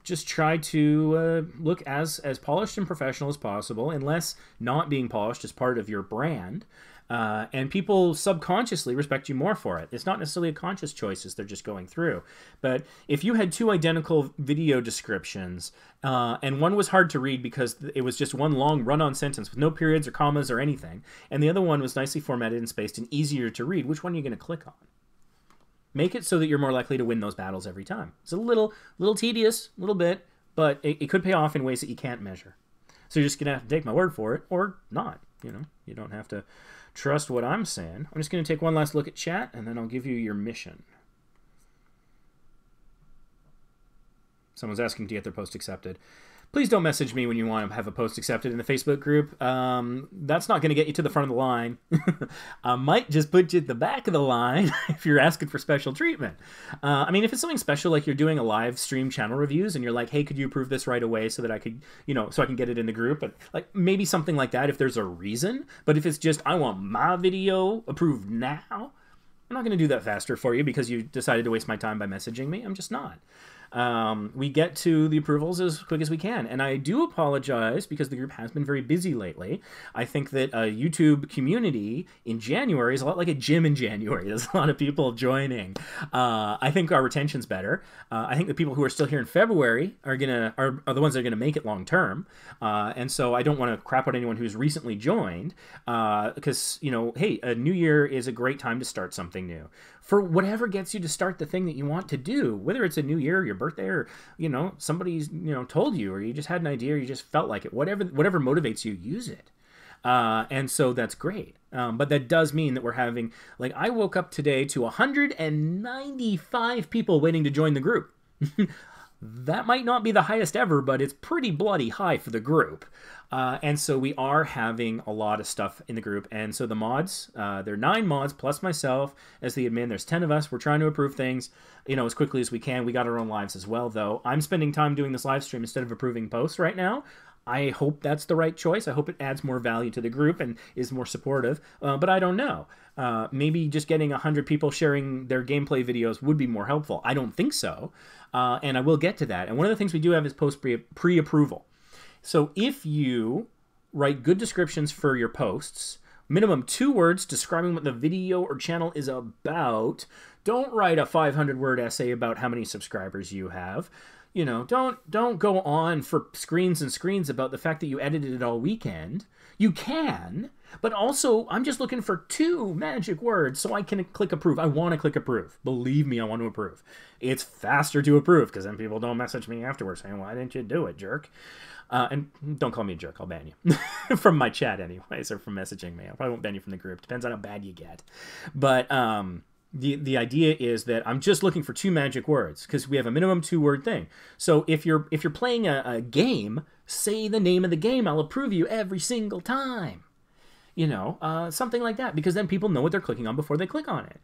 Just try to look as polished and professional as possible, unless not being polished is part of your brand. And people subconsciously respect you more for it. It's not necessarily a conscious choice as they're just going through. But if you had 2 identical video descriptions, and one was hard to read because it was just one long run-on sentence with no periods or commas or anything, and the other one was nicely formatted and spaced and easier to read, which one are you going to click on? Make it so that you're more likely to win those battles every time. It's a little tedious, a little bit, but it could pay off in ways that you can't measure. So you're just going to have to take my word for it, or not. You don't have to trust what I'm saying. I'm just going to take one last look at chat, and then I'll give you your mission. Someone's asking to get their post accepted. Please don't message me when you want to have a post accepted in the Facebook group. That's not going to get you to the front of the line. I might just put you at the back of the line if you're asking for special treatment. I mean, if it's something special, like you're doing a live stream channel reviews and you're like, hey, could you approve this right away so that I could, so I can get it in the group? But like maybe something like that if there's a reason. But if it's just, I want my video approved now, I'm not going to do that faster for you because you decided to waste my time by messaging me. I'm just not. We get to the approvals as quick as we can. And I do apologize because the group has been very busy lately. I think that a YouTube community in January is a lot like a gym in January. There's a lot of people joining. I think our retention's better. I think the people who are still here in February are the ones that are gonna make it long term. And so I don't want to crap out anyone who's recently joined because, hey, a new year is a great time to start something new. For whatever gets you to start the thing that you want to do, whether it's a new year, your birthday, or somebody's told you, or you just had an idea, or you just felt like it. Whatever motivates you, use it. And so that's great. But that does mean that we're having, like, I woke up today to 195 people waiting to join the group. That might not be the highest ever, but it's pretty bloody high for the group. And so we are having a lot of stuff in the group. And so the mods, there are 9 mods plus myself as the admin. There's 10 of us. We're trying to approve things, as quickly as we can. We got our own lives as well, though. I'm spending time doing this live stream instead of approving posts right now. I hope that's the right choice. I hope it adds more value to the group and is more supportive. But I don't know. Maybe just getting 100 people sharing their gameplay videos would be more helpful. I don't think so. And I will get to that. And one of the things we do have is post pre-approval. So if you write good descriptions for your posts, minimum 2 words describing what the video or channel is about, don't write a 500-word essay about how many subscribers you have. Don't go on for screens and screens about the fact that you edited it all weekend. You can, but also I'm just looking for 2 magic words so I can click approve. I want to click approve. Believe me, I want to approve. It's faster to approve because then people don't message me afterwards saying, why didn't you do it, jerk? And don't call me a jerk. I'll ban you from my chat anyways, or from messaging me. I probably won't ban you from the group. Depends on how bad you get. But The idea is that I'm just looking for 2 magic words because we have a minimum 2-word thing. So if you're playing a game, say the name of the game. I'll approve you every single time. You know, something like that, because then people know what they're clicking on before they click on it.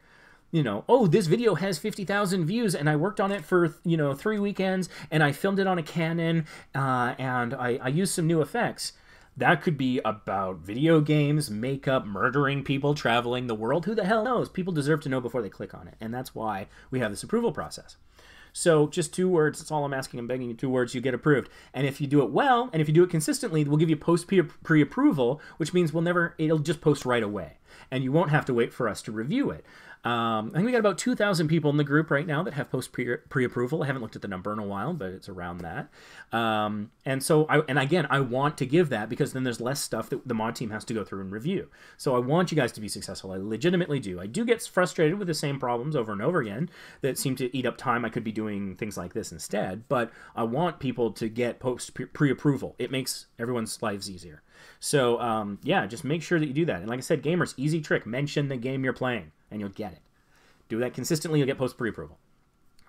You know, oh, this video has 50,000 views and I worked on it for, 3 weekends and I filmed it on a Canon and I used some new effects. That could be about video games, makeup, murdering people, traveling the world. Who the hell knows? People deserve to know before they click on it. And that's why we have this approval process. So just 2 words. That's all I'm asking. I'm begging you. 2 words, you get approved. And if you do it well, and if you do it consistently, we'll give you post pre-approval, which means it'll just post right away. And you won't have to wait for us to review it. I think we got about 2,000 people in the group right now that have post pre-approval. I haven't looked at the number in a while, but it's around that. And so, I want to give that because then there's less stuff that the mod team has to go through and review. So I want you guys to be successful. I legitimately do. I do get frustrated with the same problems over and over again that seem to eat up time. I could be doing things like this instead, but I want people to get post pre-approval. It makes everyone's lives easier. So, just make sure that you do that. And like I said, gamers, easy trick. Mention the game you're playing, and you'll get it. Do that consistently, you'll get post pre-approval.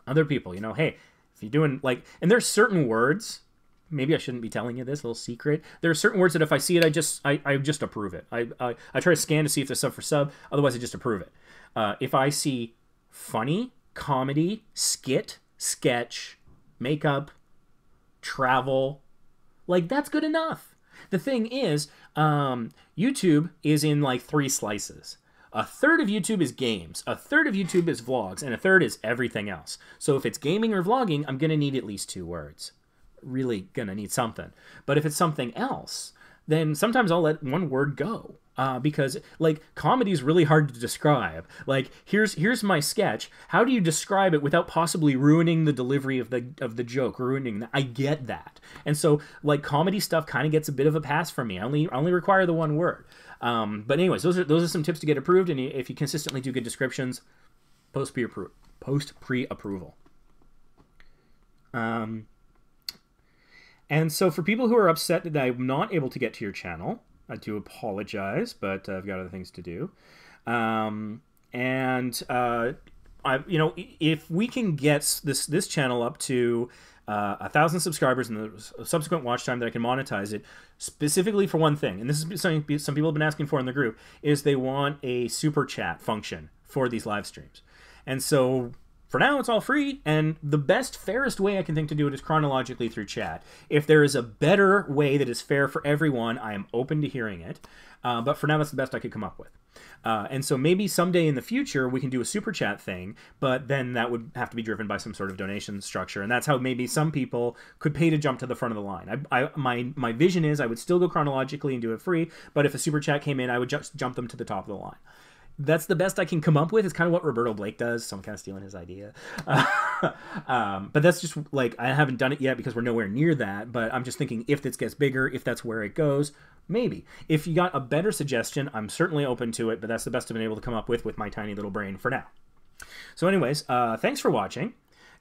Other people, hey, if you're doing, and there's certain words, maybe I shouldn't be telling you this, little secret. There are certain words that if I see it, I just approve it. I try to scan to see if there's sub for sub, otherwise I just approve it. If I see funny, comedy, skit, sketch, makeup, travel, that's good enough. The thing is, YouTube is in 3 slices. A third of YouTube is games, a third of YouTube is vlogs, and a third is everything else. So if it's gaming or vlogging, I'm going to need at least 2 words. Really going to need something. But if it's something else, then sometimes I'll let 1 word go. Because comedy is really hard to describe. Here's my sketch. How do you describe it without possibly ruining the delivery of the joke? I get that, and so comedy stuff kind of gets a bit of a pass from me. I only require the 1 word. But anyways, those are some tips to get approved, and if you consistently do good descriptions, post pre-approval. And so for people who are upset that I'm not able to get to your channel, I do apologize, but I've got other things to do. If we can get this channel up to 1,000 subscribers and the subsequent watch time that I can monetize it, specifically for one thing, and this is something some people have been asking for in the group, is they want a super chat function for these live streams. And so for now, it's all free, and the best, fairest way I can think to do it is chronologically through chat. If there is a better way that is fair for everyone, I am open to hearing it. But for now, that's the best I could come up with. And so maybe someday in the future, we can do a super chat thing, but then that would have to be driven by some sort of donation structure. And that's how maybe some people could pay to jump to the front of the line. My vision is I would still go chronologically and do it free, but if a super chat came in, I would just jump them to the top of the line. That's the best I can come up with. It's kind of what Roberto Blake does, so I'm kind of stealing his idea. But that's just I haven't done it yet because we're nowhere near that, but I'm just thinking if this gets bigger, if that's where it goes, maybe. If you got a better suggestion, I'm certainly open to it, but that's the best I've been able to come up with my tiny little brain for now. So anyways, thanks for watching,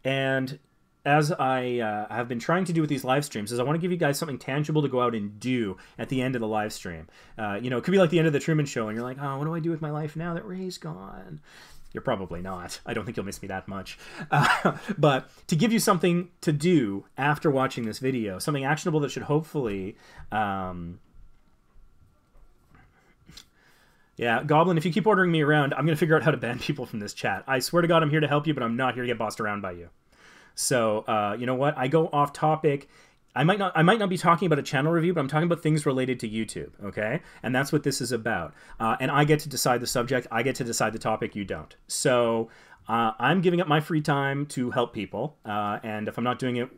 and as I have been trying to do with these live streams, is I want to give you guys something tangible to go out and do at the end of the live stream. It could be like the end of the Truman Show, and you're like, oh, what do I do with my life now that Ray's gone? You're probably not. I don't think you'll miss me that much. But to give you something to do after watching this video, something actionable that should hopefully... Yeah, Goblin, if you keep ordering me around, I'm going to figure out how to ban people from this chat. I swear to God, I'm here to help you, but I'm not here to get bossed around by you. So, you know what? I go off topic. I might not be talking about a channel review, but I'm talking about things related to YouTube, okay? And that's what this is about. And I get to decide the subject. I get to decide the topic. You don't. So I'm giving up my free time to help people. And if I'm not doing it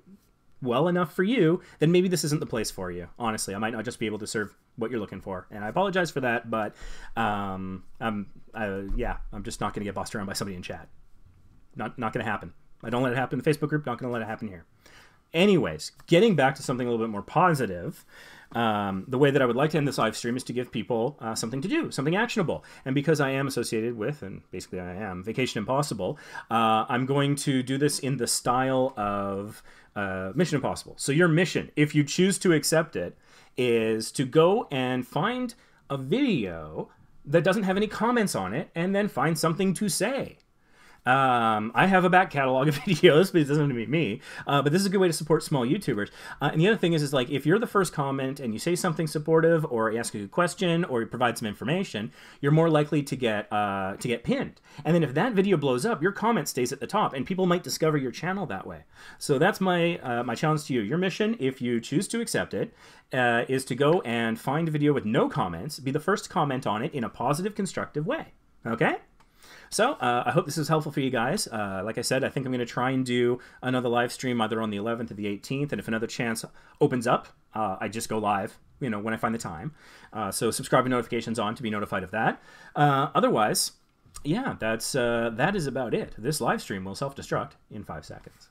well enough for you, then maybe this isn't the place for you. Honestly, I might not just be able to serve what you're looking for. And I apologize for that, but I'm just not going to get bossed around by somebody in chat. Not going to happen. I don't let it happen in the Facebook group, not going to let it happen here. Anyways, getting back to something a little bit more positive, the way that I would like to end this live stream is to give people something to do, something actionable. And because I am associated with, and basically I am, Vacation Impossible, I'm going to do this in the style of Mission Impossible. So your mission, if you choose to accept it, is to go and find a video that doesn't have any comments on it and then find something to say. I have a back catalog of videos, but it doesn't have to be me. But this is a good way to support small YouTubers. And the other thing is like if you're the first comment and you say something supportive, or you ask a good question, or you provide some information, you're more likely to get pinned. And then if that video blows up, your comment stays at the top, and people might discover your channel that way. So that's my my challenge to you. Your mission, if you choose to accept it, is to go and find a video with no comments, be the first to comment on it in a positive, constructive way. Okay? So I hope this is helpful for you guys. Like I said, I think I'm going to try and do another live stream either on the 11th or the 18th. And if another chance opens up, I just go live, you know, when I find the time. So subscribe and notifications on to be notified of that. Otherwise, yeah, that is about it. This live stream will self-destruct in 5 seconds.